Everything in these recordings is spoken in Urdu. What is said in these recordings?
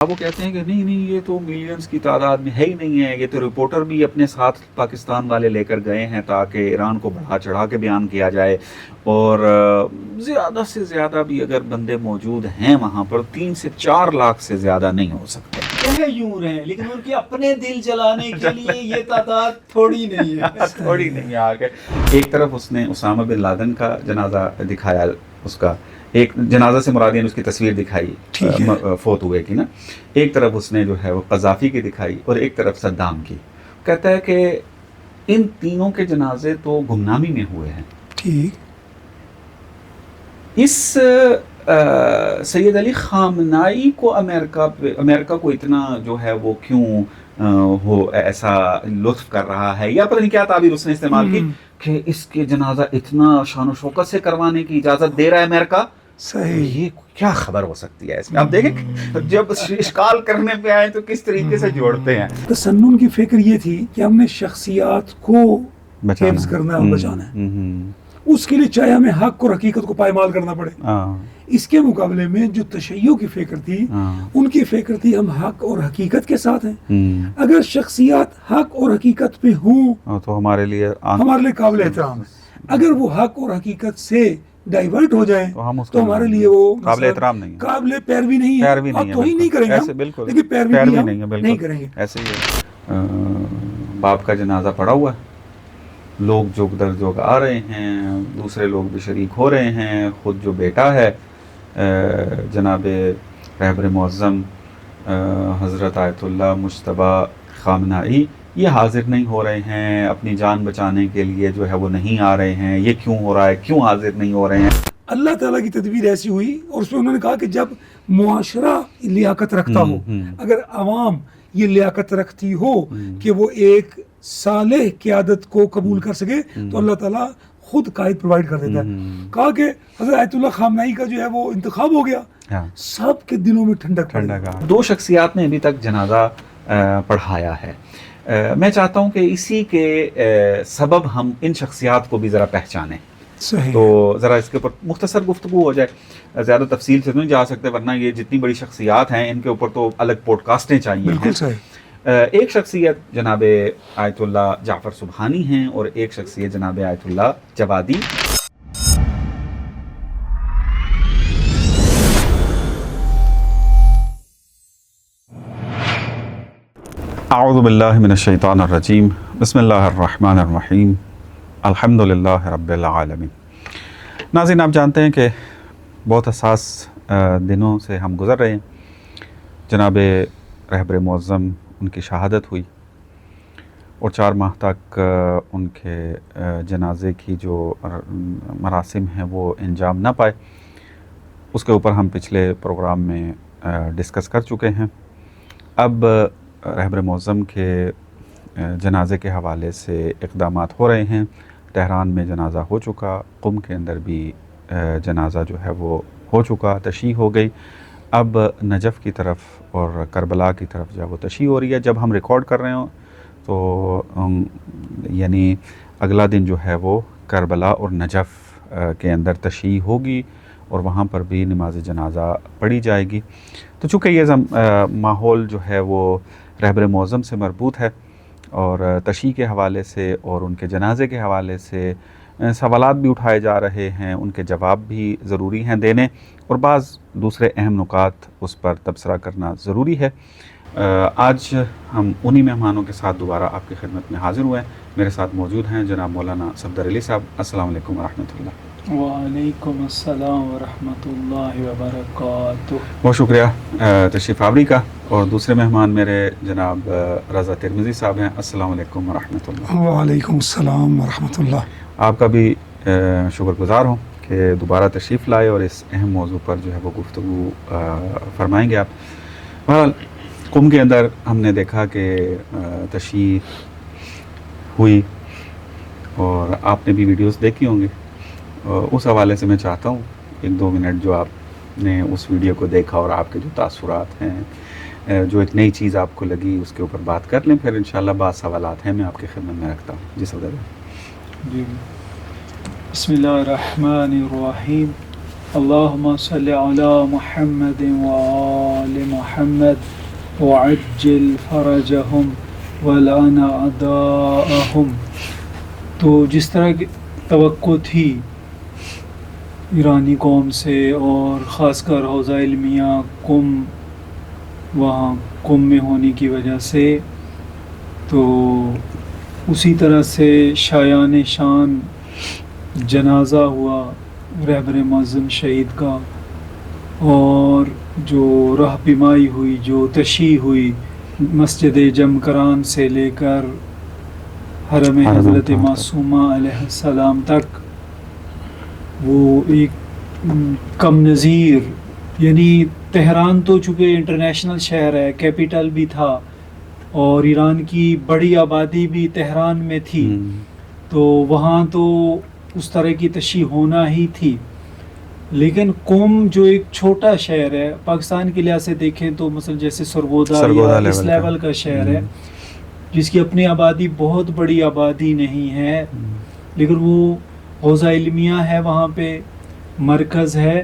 اب وہ کہتے ہیں کہ نہیں نہیں یہ تو ملینز کی تعداد میں ہے ہی نہیں ہے، یہ تو رپورٹر بھی اپنے ساتھ پاکستان والے لے کر گئے ہیں تاکہ ایران کو بڑھا چڑھا کے بیان کیا جائے، اور زیادہ سے زیادہ بھی اگر بندے موجود ہیں وہاں پر 3 سے 4 لاکھ سے زیادہ نہیں ہو سکتے. یوں رہے لیکن ان کے اپنے دل جلانے کے لیے یہ تعداد تھوڑی نہیں ہے. تھوڑی نہیں ہے آگے. ایک طرف اس نے اسامہ بن لادن کا جنازہ دکھایا، اس کا ایک جنازہ سے مراد اس کی تصویر دکھائی فوت ہوئے کی نا، ایک طرف اس نے جو ہے وہ قذافی کی دکھائی اور ایک طرف صدام کی. کہتا ہے کہ ان تینوں کے جنازے تو گمنامی میں ہوئے ہیں. ٹھیک. اس سید علی خامنائی کو امریکہ کو اتنا جو ہے وہ کیوں وہ ایسا لطف کر رہا ہے، یا پتہ نہیں کیا تعبیر اس نے استعمال کی کہ اس کے جنازہ اتنا شان و شوکت سے کروانے کی اجازت دے رہا ہے امریکہ. صحیح. یہ کیا خبر ہو سکتی ہے اس میں؟ آپ دیکھیں جب اشکال کرنے پہ آئے تو کس طریقے سے جوڑتے ہیں. تسنن کی فکر یہ تھی کہ ہم نے شخصیات کو حفظ کرنا ہے اور بچانا ہے، اس کے لیے چاہے ہمیں حق اور حقیقت کو پائمال کرنا پڑے. اس کے مقابلے میں جو تشیع کی فکر تھی ان کی فکر تھی ہم حق اور حقیقت کے ساتھ ہیں. اگر شخصیات حق اور حقیقت پہ ہوں تو ہمارے لیے قابل احترام ہے. اگر وہ حق اور حقیقت سے ڈائیورٹ ہو جائیں تو ہمارے لیے وہ قابل احترام نہیں، قابل پیروی نہیں ہے. تو ہی نہیں کریں گے لیکن پیروی نہیں کریں گے. ایسے ہی باپ کا جنازہ پڑا ہوا ہے، لوگ جوگ در جوگ آ رہے ہیں، دوسرے لوگ بھی شریک ہو رہے ہیں. خود جو بیٹا ہے جناب رہبر معظم حضرت آیت اللہ مجتبی خامنائی، یہ حاضر نہیں ہو رہے ہیں، اپنی جان بچانے کے لیے جو ہے وہ نہیں آ رہے ہیں. یہ کیوں ہو رہا ہے؟ کیوں حاضر نہیں ہو رہے ہیں؟ اللہ تعالیٰ کی تدبیر ایسی ہوئی اور اس میں انہوں نے کہا کہ جب معاشرہ لیاقت رکھتا ہو، اگر عوام یہ لیاقت رکھتی ہو کہ وہ ایک صالح قیادت کو قبول کر سکے تو اللہ تعالیٰ خود قائد پرووائڈ کر دیتا ہے. کہا کہ حضرت آیت اللہ خامنائی کا جو ہے وہ انتخاب ہو گیا، سب کے دلوں میں ٹھنڈک. 2 شخصیات نے ابھی تک جنازہ پڑھایا ہے. میں چاہتا ہوں کہ اسی کے سبب ہم ان شخصیات کو بھی ذرا پہچانیں. صحیح. تو ذرا اس کے اوپر مختصر گفتگو ہو جائے، زیادہ تفصیل سے نہیں جا سکتے ورنہ یہ جتنی بڑی شخصیات ہیں ان کے اوپر تو الگ پوڈ کاسٹیں چاہیے. بالکل صحیح. ایک شخصیت جناب آیت اللہ جعفر سبحانی ہیں اور ایک شخصیت جناب آیت اللہ جوادی. اعوذ باللہ من الشیطان الرجیم، بسم اللہ الرحمن الرحیم، الحمد للہ رب العالمین. ناظرین، آپ جانتے ہیں کہ بہت حساس دنوں سے ہم گزر رہے ہیں. جناب رہبر معظم ان کی شہادت ہوئی اور 4 ماہ تک ان کے جنازے کی جو مراسم ہیں وہ انجام نہ پائے. اس کے اوپر ہم پچھلے پروگرام میں ڈسکس کر چکے ہیں. اب رہبر معظم کے جنازے کے حوالے سے اقدامات ہو رہے ہیں. تہران میں جنازہ ہو چکا، قم کے اندر بھی جنازہ جو ہے وہ ہو چکا، تشییع ہو گئی. اب نجف کی طرف اور کربلا کی طرف جو ہے وہ تشییع ہو رہی ہے. جب ہم ریکارڈ کر رہے ہوں تو یعنی اگلا دن جو ہے وہ کربلا اور نجف کے اندر تشییع ہوگی اور وہاں پر بھی نماز جنازہ پڑھی جائے گی. تو چونکہ یہ ماحول جو ہے وہ رہبر معظم سے مربوط ہے اور تشییع کے حوالے سے اور ان کے جنازے کے حوالے سے سوالات بھی اٹھائے جا رہے ہیں، ان کے جواب بھی ضروری ہیں دینے اور بعض دوسرے اہم نکات اس پر تبصرہ کرنا ضروری ہے. آج ہم انہی مہمانوں کے ساتھ دوبارہ آپ کی خدمت میں حاضر ہوئے ہیں. میرے ساتھ موجود ہیں جناب مولانا صفدر علی صاحب. السلام علیکم ورحمۃ اللہ. وعلیکم السلام ورحمۃ اللہ وبرکاتہ. بہت شکریہ تشریف آوری کا. اور دوسرے مہمان میرے جناب رضا ترمذی صاحب ہیں. السلام علیکم ورحمۃ اللہ. وعلیکم السلام ورحمۃ اللہ. آپ کا بھی شکر گزار ہوں کہ دوبارہ تشریف لائے اور اس اہم موضوع پر جو ہے وہ گفتگو فرمائیں گے آپ. بہرحال قم کے اندر ہم نے دیکھا کہ تشییع ہوئی اور آپ نے بھی ویڈیوز دیکھی ہوں گی. اس حوالے سے میں چاہتا ہوں 1-2 منٹ جو آپ نے اس ویڈیو کو دیکھا اور آپ کے جو تاثرات ہیں، جو ایک نئی چیز آپ کو لگی، اس کے اوپر بات کر لیں. پھر انشاءاللہ بعض سوالات ہیں میں آپ کی خدمت میں رکھتا ہوں. جی صدر. جی بسم اللہ الرحمن الرحیم. اللہم صلی علی محمد وآل آل محمد وعجل فرجهم ولعن اعداءهم. تو جس طرح کی توقع تھی ایرانی قوم سے اور خاص کر حوزہ علمیہ قم وہاں قم میں ہونے کی وجہ سے، تو اسی طرح سے شایان شان جنازہ ہوا رہبر معظم شہید کا، اور جو راہ پیمائی ہوئی، جو تشییع ہوئی مسجد جمکران سے لے کر حرم حضرت معصومہ علیہ السلام تک، وہ ایک کم نظیر، یعنی تہران تو چونکہ انٹرنیشنل شہر ہے، کیپٹل بھی تھا، اور ایران کی بڑی آبادی بھی تہران میں تھی، تو وہاں تو اس طرح کی تشییع ہونا ہی تھی. لیکن قم جو ایک چھوٹا شہر ہے، پاکستان کے لحاظ سے دیکھیں تو مثلا جیسے سرگودا یا اس لیول کا شہر ہے، جس کی اپنی آبادی بہت بڑی آبادی نہیں ہے، لیکن وہ حوزہ علمیہ ہے، وہاں پہ مرکز ہے،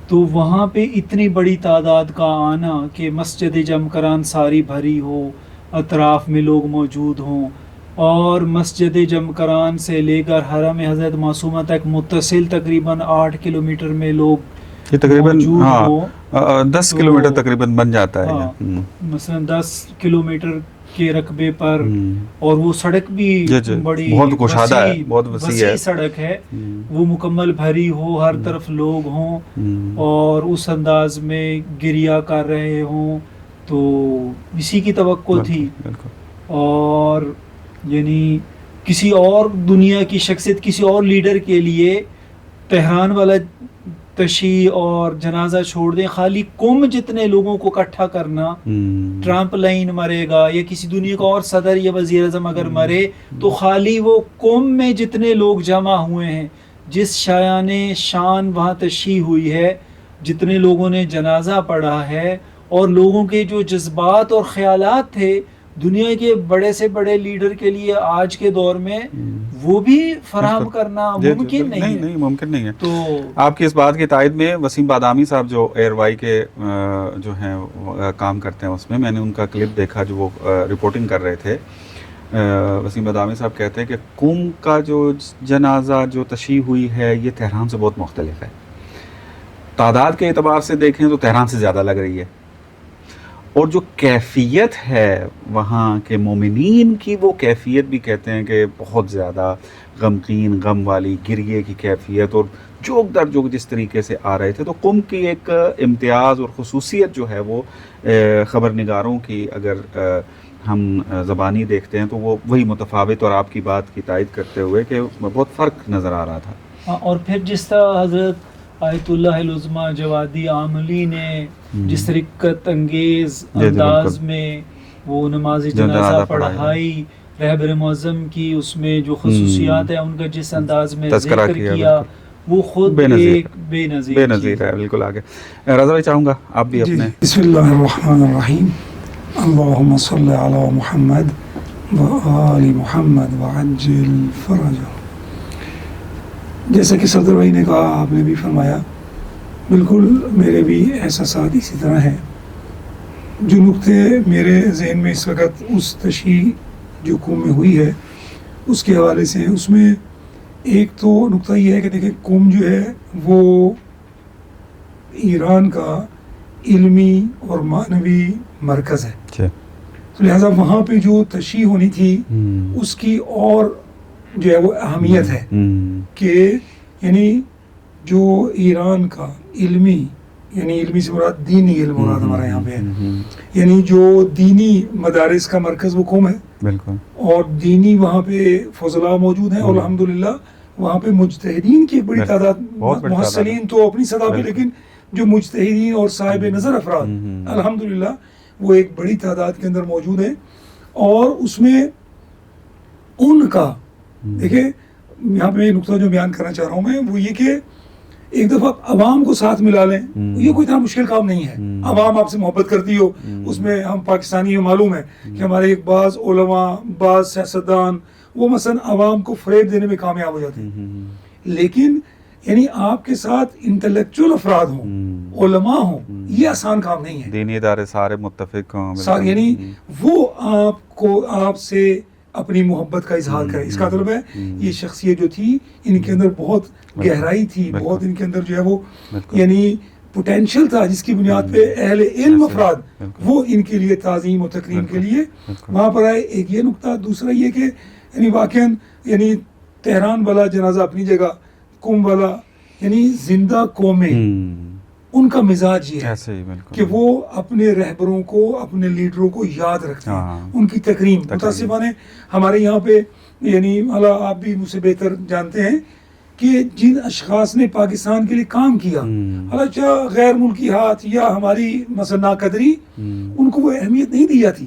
تو وہاں پہ اتنی بڑی تعداد کا آنا کہ مسجد جمکران ساری بھری ہو، اطراف میں لوگ موجود ہوں، اور مسجد جمکران سے لے کر حرم حضرت معصومہ تک متصل تقریباً 8 کلومیٹر میں لوگ یہ تقریباً موجود ہوں. 10 کلومیٹر تقریباً بن جاتا ہے. مثلا 10 کلومیٹر کے رقبے پر، اور وہ سڑک بھی بڑی بہت کشادہ ہے، بہت وسیع سڑک ہے، وہ مکمل بھری ہو، ہر طرف لوگ ہوں اور اس انداز میں گریہ کر رہے ہوں، تو اسی کی توقع تھی. اور یعنی کسی اور دنیا کی شخصیت، کسی اور لیڈر کے لیے تہران والا تشییع اور جنازہ چھوڑ دیں، خالی قم جتنے لوگوں کو اکٹھا کرنا، ٹرمپ لائن مرے گا یا کسی دنیا کا اور صدر یا وزیر اعظم اگر مرے، تو خالی وہ قم میں جتنے لوگ جمع ہوئے ہیں، جس شایان شان وہاں تشییع ہوئی ہے، جتنے لوگوں نے جنازہ پڑھا ہے، اور لوگوں کے جو جذبات اور خیالات تھے دنیا کے بڑے سے بڑے لیڈر کے لیے آج کے دور میں، وہ بھی فراہم کرنا ممکن نہیں ممکن نہیں ہے. تو آپ کی اس بات کی تائید میں وسیم بادامی صاحب جو ایئر وائی کے جو ہیں کام کرتے ہیں، اس میں نے ان کا کلپ دیکھا جو وہ رپورٹنگ کر رہے تھے. وسیم بادامی صاحب کہتے ہیں کہ قم کا جو جنازہ جو تشییع ہوئی ہے یہ تہران سے بہت مختلف ہے. تعداد کے اعتبار سے دیکھیں تو تہران سے زیادہ لگ رہی ہے، اور جو کیفیت ہے وہاں کے مومنین کی، وہ کیفیت بھی کہتے ہیں کہ بہت زیادہ غمگین، غم والی، گریے کی کیفیت، اور جوک در جوک جس طریقے سے آ رہے تھے. تو قم کی ایک امتیاز اور خصوصیت جو ہے وہ خبر نگاروں کی اگر ہم زبانی دیکھتے ہیں تو وہ وہی متفاوت، اور آپ کی بات کی تائید کرتے ہوئے کہ اس میں بہت فرق نظر آ رہا تھا. اور پھر جس طرح حضرت آیت اللہ العظمیٰ جوادی عاملی نے جس طریقت انگیز انداز میں وہ نماز جنازہ پڑھائی، رہبر معظم کی اس میں جو خصوصیات ہیں ان کا جس انداز میں ذکر کیا، وہ خود ایک بے نظیر ہے. بالکل. آگے رضا بھائی چاہوں گا آپ بھی اپنے. بسم اللہ الرحمن الرحیم. اللہم صلی علی محمد وآل محمد وعجل فرجہ. جیسا کہ صدر بھائی نے کہا، آپ نے بھی فرمایا، بالکل میرے بھی احساسات اسی طرح ہیں. جو نقطے میرے ذہن میں اس وقت اس تشییع جو قم میں ہوئی ہے اس کے حوالے سے ہیں، اس میں ایک تو نقطہ یہ ہے کہ دیکھیں قم جو ہے وہ ایران کا علمی اور معنوی مرکز ہے، تو لہٰذا وہاں پہ جو تشییع ہونی تھی اس کی اور جو ہے وہ اہمیت ہے کہ یعنی جو ایران کا علمی، یعنی علمی سے مراد دینی علم مراد ہمارا یہاں پہ ہے، یعنی جو دینی مدارس کا مرکز وہ قم ہے. بالکل. اور دینی وہاں پہ فضلاء موجود ہیں، اور الحمدللہ وہاں پہ مجتہدین کی بڑی تعداد، محسنین تو اپنی سطح پہ، لیکن جو مجتہدین اور صاحب نظر افراد الحمدللہ وہ ایک بڑی تعداد کے اندر موجود ہیں. اور اس میں ان کا دیکھیں یہاں پہ نقطہ جو بیان کرنا چاہ رہا ہوں میں وہ یہ کہ ایک دفعہ عوام کو ساتھ ملا لیں، یہ کوئی اتنا مشکل کام نہیں ہے. عوام آپ سے محبت کرتی ہو، اس میں ہم پاکستانی معلوم ہے کہ ہمارے ایک بعض علماء، بعض سیاستدان وہ مثلا عوام کو فریب دینے میں کامیاب ہو جاتے ہیں، لیکن یعنی آپ کے ساتھ انٹلیکچوئل افراد ہوں، علماء ہوں، یہ آسان کام نہیں ہے. دینی ادارے سارے متفق ہوں، یعنی وہ آپ سے اپنی محبت کا اظہار کرے. اس کا مطلب ہے یہ شخصیت جو تھی ان کے اندر بہت گہرائی تھی، بہت ان کے اندر جو ہے وہ یعنی پوٹینشیل تھا، جس کی بنیاد پہ اہل علم افراد وہ ان کے لیے تعظیم و تکریم کے لیے وہاں پر آئے. ایک یہ نقطہ. دوسرا یہ کہ یعنی واقعاً یعنی تہران والا جنازہ اپنی جگہ، قم والا یعنی زندہ قومیں ان کا مزاج یہ ہے کہ وہ اپنے رہبروں کو، اپنے لیڈروں کو یاد رکھتے ہیں، ان کی تکریم. متاسفانہ ہمارے یہاں پہ یعنی اللہ آپ بھی مجھ سے بہتر جانتے ہیں کہ جن اشخاص نے پاکستان کے لیے کام کیا، حالانکہ غیر ملکی ہاتھ یا ہماری مثلا ناقدری، ان کو وہ اہمیت نہیں دی جاتی.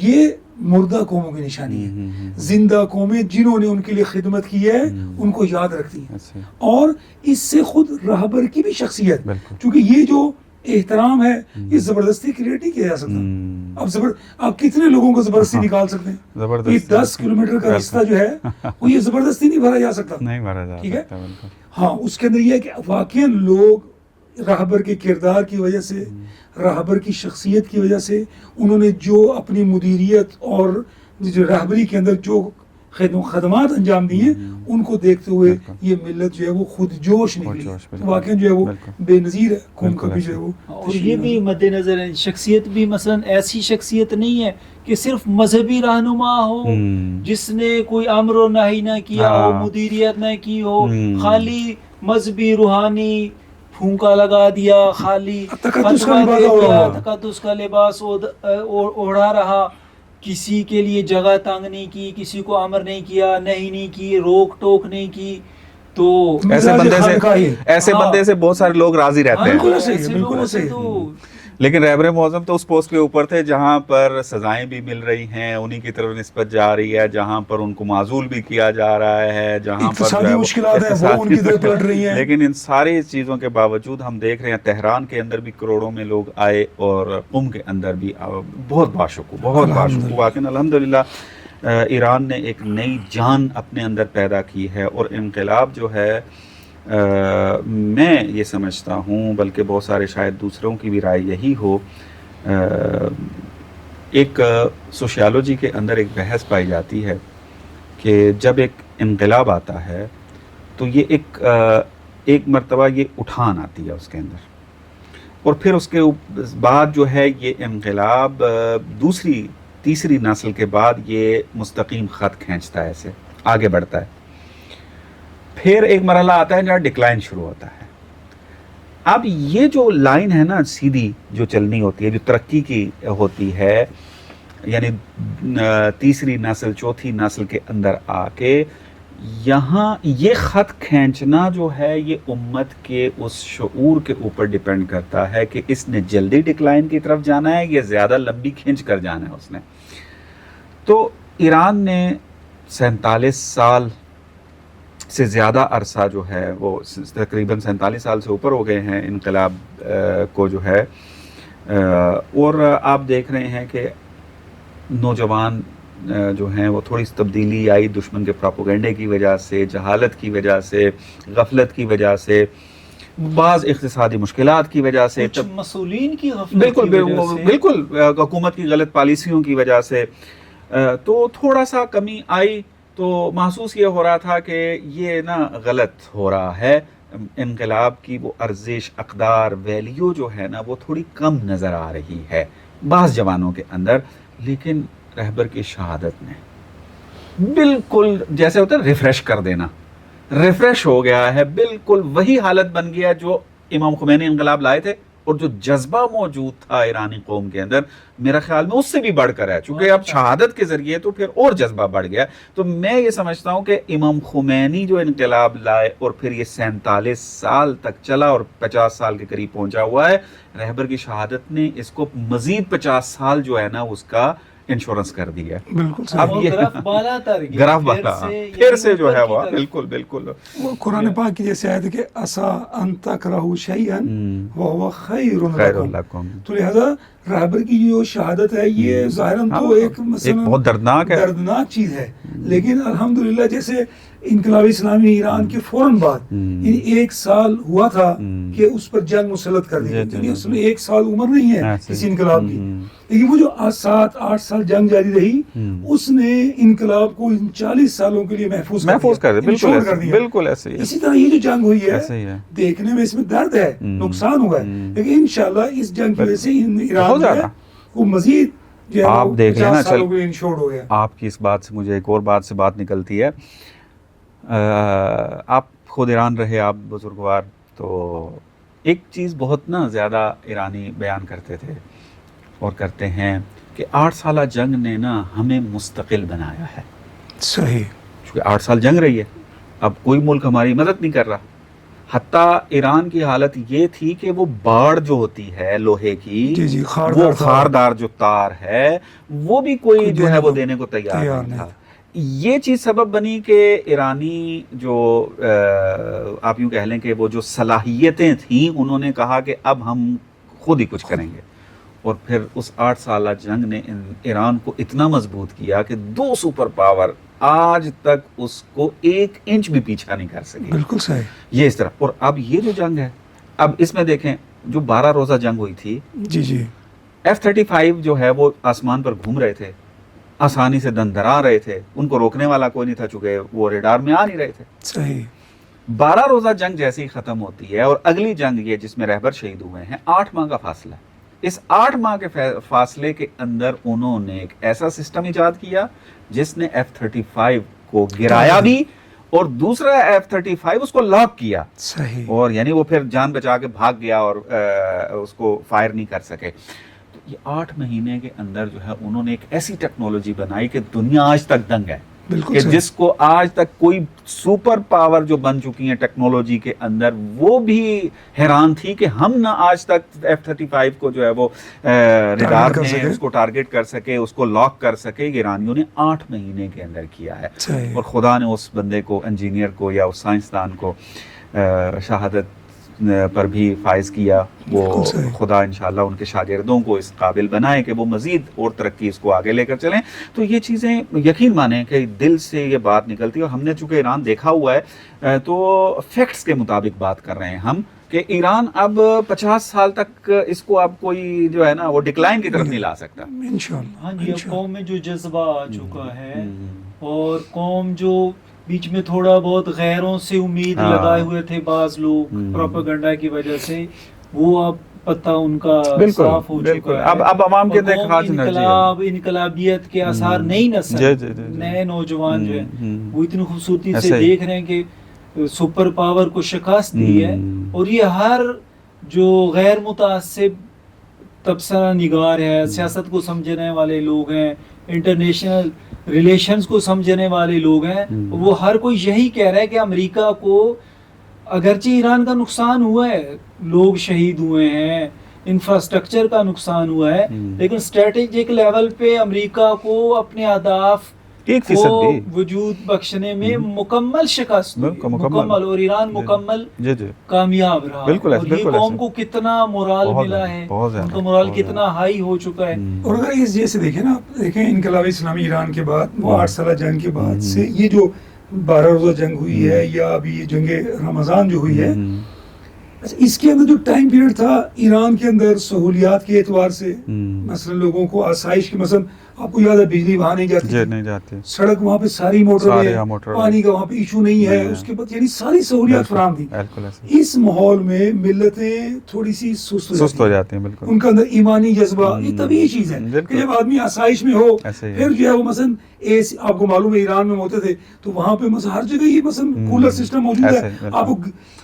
یہ مردہ قوموں کی نشانی ہے. زندہ قومیں جنہوں نے ان کے لیے خدمت کی ہے ان کو یاد رکھتی ہیں. اور اس سے خود رہبر کی بھی شخصیت، چونکہ یہ جو احترام ہے یہ زبردستی کریٹ نہیں کیا جا سکتا. آپ کتنے لوگوں کو زبردستی نکال سکتے ہیں؟ یہ 10 کلومیٹر کا راستہ جو ہے وہ یہ زبردستی نہیں بھرا جا سکتا. ٹھیک ہے. ہاں اس کے اندر یہ ہے کہ واقعا لوگ رہبر کے کردار کی وجہ سے، رہبر کی شخصیت کی وجہ سے، انہوں نے جو اپنی مدیریت اور جو رہبری کے اندر جو خدمات انجام دی ہیں ان کو دیکھتے ہوئے یہ ملت جو ہے وہ خود جوش نکلی. واقعا جو ہے وہ بے نظیر ہے. قوم کا بھی جو ہے وہ، اور یہ بھی مد نظر ہے شخصیت بھی مثلا ایسی شخصیت نہیں ہے کہ صرف مذہبی رہنما ہو جس نے کوئی امر و نہی نہ کیا ہو، مدیریت نہ کی ہو، خالی مذہبی روحانی پھونکا لگا دیا، خالی تقدس کا لباس اوڑھا رہا، کسی کے لیے جگہ تنگ نہیں کی، کسی کو امر نہیں کیا، نہیں کی، روک ٹوک نہیں کی. تو ایسے بندے سے بہت سارے لوگ راضی رہتے ہیں. بالکل صحیح. لیکن رہبر معظم تو اس پوسٹ کے اوپر تھے جہاں پر سزائیں بھی مل رہی ہیں، انہی کی طرف نسبت جا رہی ہے، جہاں پر ان کو معزول بھی کیا جا رہا ہے، جہاں پر اقتصادی مشکلات ہیں وہ ان کی طرف پلٹ رہی ہیں. لیکن ان ساری چیزوں کے باوجود ہم دیکھ رہے ہیں تہران کے اندر بھی کروڑوں میں لوگ آئے اور قم کے اندر بھی بہت باشکوہ. واقعی الحمدللہ ایران نے ایک نئی جان اپنے اندر پیدا کی ہے. اور انقلاب جو ہے میں یہ سمجھتا ہوں، بلکہ بہت سارے شاید دوسروں کی بھی رائے یہی ہو، ایک سوشیالوجی کے اندر ایک بحث پائی جاتی ہے کہ جب ایک انقلاب آتا ہے تو یہ ایک مرتبہ یہ اٹھان آتی ہے اس کے اندر، اور پھر اس کے بعد جو ہے یہ انقلاب دوسری تیسری نسل کے بعد یہ مستقیم خط کھینچتا ہے، ایسے آگے بڑھتا ہے. پھر ایک مرحلہ آتا ہے جہاں ڈکلائن شروع ہوتا ہے. اب یہ جو لائن ہے نا سیدھی جو چلنی ہوتی ہے، جو ترقی کی ہوتی ہے، یعنی تیسری نسل چوتھی نسل کے اندر آ کے یہاں یہ خط کھینچنا جو ہے یہ امت کے اس شعور کے اوپر ڈیپینڈ کرتا ہے کہ اس نے جلدی ڈکلائن کی طرف جانا ہے یا زیادہ لمبی کھینچ کر جانا ہے اس نے. تو ایران نے 47 سال سے زیادہ عرصہ جو ہے وہ تقریباً 47 سال سے اوپر ہو گئے ہیں انقلاب کو جو ہے، اور آپ دیکھ رہے ہیں کہ نوجوان جو ہیں وہ تھوڑی سی تبدیلی آئی دشمن کے پراپوگنڈے کی وجہ سے، جہالت کی وجہ سے، غفلت کی وجہ سے، بعض اقتصادی مشکلات کی وجہ سے، مسئولین کی غفلت بالکل حکومت کی غلط پالیسیوں کی وجہ سے، تو تھوڑا سا کمی آئی. تو محسوس یہ ہو رہا تھا کہ یہ نا غلط ہو رہا ہے، انقلاب کی وہ ارزش، اقدار، ویلیو جو ہے نا وہ تھوڑی کم نظر آ رہی ہے بعض جوانوں کے اندر. لیکن رہبر کی شہادت نے بالکل جیسے ہوتا ہے ریفریش کر دینا، ریفریش ہو گیا ہے، بالکل وہی حالت بن گیا جو امام خمینی انقلاب لائے تھے، اور جو جذبہ موجود تھا ایرانی قوم کے اندر میرا خیال میں اس سے بھی بڑھ کر ہے، چونکہ اب شہادت کے ذریعے تو پھر اور جذبہ بڑھ گیا. تو میں یہ سمجھتا ہوں کہ امام خمینی جو انقلاب لائے اور پھر یہ 47 سال تک چلا اور 50 سال کے قریب پہنچا ہوا ہے، رہبر کی شہادت نے اس کو مزید 50 سال جو ہے نا اس کا انشورنس کر دی ہے. بالکل اب یہ گراف بالا پھر سے جو ہے وہ بالکل وہ قرآن پاک کی جیسے آیت ہے کہ عسیٰ ان تکرہوا شیئا وہو خیر لکم. تو لہذا رہبر کی جو شہادت ہے یہ ظاہراً تو ایک مثلا بہت دردناک چیز ہے، لیکن الحمدللہ جیسے انقلاب اسلامی ایران کے فوراً بعد یعنی 1 سال ہوا تھا کہ اس پر جنگ مسلط کر دی گئی، یعنی اصل میں 1 سال عمر نہیں ہے کسی انقلاب کی، لیکن وہ جو 7-8 سال جنگ جاری رہی اس نے انقلاب کو ان 40 سالوں کے لیے محفوظ کر دیا. بالکل ایسے ہی. اسی طرح یہ جو جنگ ہوئی ہے دیکھنے میں اس میں درد ہے، نقصان ہوا ہے، لیکن انشاءاللہ اس جنگ کی وجہ سے ایران جو ہے وہ مزید جو ہے آپ دیکھ لینا. انشورڈ ہو گیا. آپ کی اس بات سے مجھے ایک اور بات سے بات نکلتی ہے. آپ خود ایران رہے، آپ بزرگوار، تو ایک چیز بہت نا زیادہ ایرانی بیان کرتے تھے اور کرتے ہیں کہ 8 سالہ جنگ نے نا ہمیں مستقل بنایا ہے. صحیح. چونکہ 8 سال جنگ رہی ہے، اب کوئی ملک ہماری مدد نہیں کر رہا. حتیٰ ایران کی حالت یہ تھی کہ وہ باڑ جو ہوتی ہے لوہے کی، وہ خاردار جو تار ہے وہ بھی کوئی جو ہے وہ دینے کو تیار نہیں تھا. یہ چیز سبب بنی کہ ایرانی جو آپ یوں کہہ لیں کہ وہ جو صلاحیتیں تھیں انہوں نے کہا کہ اب ہم خود ہی کچھ کریں گے. اور پھر اس 8 سالہ جنگ نے ایران کو اتنا مضبوط کیا کہ 2 سپر پاور آج تک اس کو 1 انچ بھی پیچھا نہیں کر سکی. بالکل صحیح. یہ اس طرح. اور اب یہ جو جنگ ہے، اب اس میں دیکھیں جو 12 روزہ جنگ ہوئی تھی، جی F-35 جو ہے وہ آسمان پر گھوم رہے تھے، آسانی سے دندرا رہے تھے، ان کو روکنے والا کوئی نہیں تھا چونکہ وہ ریڈار میں آ نہیں رہے تھے. صحیح. 12 روزہ جنگ جیسے ہی ختم ہوتی ہے اور اگلی جنگ یہ جس میں رہبر شہید ہوئے ہیں، 8 ماہ کا فاصلہ ہے. اس 8 ماہ کے فاصلے کے اندر انہوں نے ایک ایسا سسٹم ایجاد کیا جس نے F-35 کو گرایا بھی اور دوسرا F-35 اس کو لاک کیا. صحیح. اور یعنی وہ پھر جان بچا کے بھاگ گیا اور اس کو فائر نہیں کر سکے. تو یہ 8 مہینے کے اندر جو ہے انہوں نے ایک ایسی ٹیکنالوجی بنائی کہ دنیا آج تک دنگ ہے، کہ جس کو آج تک کوئی سپر پاور جو بن چکی ہیں ٹیکنالوجی کے اندر وہ بھی حیران تھی کہ ہم نہ آج تک F-35 کو جو ہے وہ ریڈار میں اس کو ٹارگٹ کر سکے، اس کو لاک کر سکے. ایرانیوں نے 8 مہینے کے اندر کیا ہے. اور خدا نے اس بندے کو، انجینئر کو یا اس سائنسدان کو شہادت پر بھی فائز کیا. وہ خدا انشاءاللہ ان کے شاگردوں کو اس قابل بنائے کہ وہ مزید اور ترقی اس کو آگے لے کر چلیں. تو یہ چیزیں یقین مانیں کہ دل سے یہ بات نکلتی ہے. اور ہم نے چونکہ ایران دیکھا ہوا ہے تو فیکٹس کے مطابق بات کر رہے ہیں ہم کہ ایران اب 50 سال تک اس کو اب کوئی جو ہے نا وہ ڈکلائن کی طرف نہیں لا سکتا. انشاءاللہ. ہاں جی، اب قوم میں جو جذبہ آ چکا ہے اور قوم جو بیچ میں تھوڑا بہت غیروں سے امید لگائے ہوئے تھے بعض لوگ پروپیگنڈا کی وجہ سے، وہ اب پتہ ان کا صاف ہو چکا ہے. اب عوام کے انقلابیت کے آثار نئی نسل، نئے نوجوان جو ہیں وہ اتنی خوبصورتی سے دیکھ رہے ہیں کہ سپر پاور کو شکست دی ہے. اور یہ ہر جو غیر متعصب تبصرہ نگار ہے، سیاست کو سمجھنے والے لوگ ہیں، انٹرنیشنل ریلیشنز کو سمجھنے والے لوگ ہیں، وہ ہر کوئی یہی کہہ رہا ہے کہ امریکہ کو اگرچہ ایران کا نقصان ہوا ہے، لوگ شہید ہوئے ہیں، انفراسٹرکچر کا نقصان ہوا ہے، لیکن اسٹریٹجک لیول پہ امریکہ کو اپنے اہداف کو وجود بخشنے میں مکمل شکست مکمل، اور ایران مکمل کامیاب رہا. اور یہ قوم کو کتنا مورال ملا ہے، ان کا مورال کتنا ہائی ہو چکا ہے. اور اگر اس جیسے دیکھیں نا، دیکھیں انقلاب اسلامی ایران کے بعد وہ 8 سالہ جنگ کے بعد سے یہ جو 12 روزہ جنگ ہوئی ہے یا ابھی یہ جنگ رمضان جو ہوئی ہے، اس کے اندر جو ٹائم پیریڈ تھا ایران کے اندر سہولیات کے اعتبار سے، مثلا لوگوں کو آسائش کی، مثلا آپ کو یاد ہے بجلی وہاں نہیں جاتی، سڑک وہاں پہ ساری موٹر ہے، پانی کا وہاں پہ ایشو نہیں ہے، اس کے بعد یعنی ساری سہولیات فراہم تھی. اس ماحول میں ملتیں تھوڑی سی سست ہو جاتی ہیں، ان کا اندر ایمانی جذبہ، یہ طبیعی چیز ہے کہ جب آدمی آسائش میں ہو، پھر جو ہے وہ مثلا آپ کو معلوم ہے ایران میں ہوتے تھے تو وہاں پہ مثلا ہر جگہ یہ مثلا کولر سسٹم موجود ہے. آپ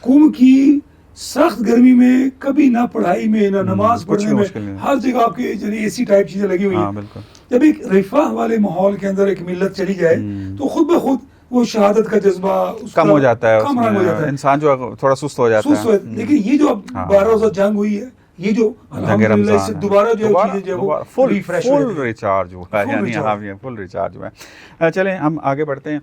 قوم کی سخت گرمی میں کبھی نہ پڑھائی میں نہ نماز پڑھنے میں ہر جگہ آپ کے اے سی ٹائپ چیزیں لگی ہوئی ہیں. جب ایک رفاہ والے ماحول کے اندر ایک ملت چلی جائے تو خود بخود وہ شہادت کا جذبہ کم ہو جاتا ہے، انسان جو تھوڑا سست ہو جاتا ہے. لیکن یہ جو 12 روزہ جنگ ہوئی ہے، یہ جو الحمدللہ اس سے دوبارہ جو چیزیں جو وہ فل ریچارج ہوا ہے، یعنی فل ریچارج ہوا ہے. چلیں ہم آگے بڑھتے ہیں.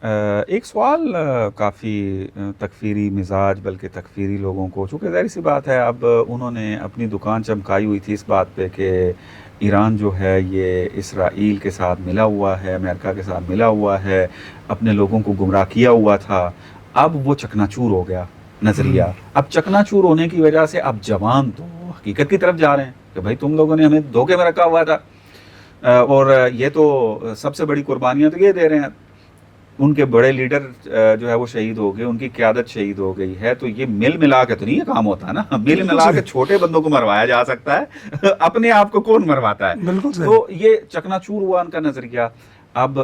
ایک سوال کافی تکفیری مزاج بلکہ تکفیری لوگوں کو، چونکہ ظاہر سی بات ہے اب انہوں نے اپنی دکان چمکائی ہوئی تھی اس بات پہ کہ ایران جو ہے یہ اسرائیل کے ساتھ ملا ہوا ہے، امریکہ کے ساتھ ملا ہوا ہے، اپنے لوگوں کو گمراہ کیا ہوا تھا. اب وہ چکنا چور ہو گیا نظریہ. اب چکنا چور ہونے کی وجہ سے اب جوان تو حقیقت کی طرف جا رہے ہیں کہ بھائی تم لوگوں نے ہمیں دھوکے میں رکھا ہوا تھا، اور یہ تو سب سے بڑی قربانیاں تو یہ دے رہے ہیں. ان کے بڑے لیڈر جو ہے وہ شہید ہو گئے، ان کی قیادت شہید ہو گئی ہے. تو یہ مل ملا کے تو نہیں یہ کام ہوتا نا، مل ملا کے چھوٹے بندوں کو مروایا جا سکتا ہے، اپنے آپ کو کون مرواتا ہے. تو یہ چکنا چور ہوا ان کا نظریہ. اب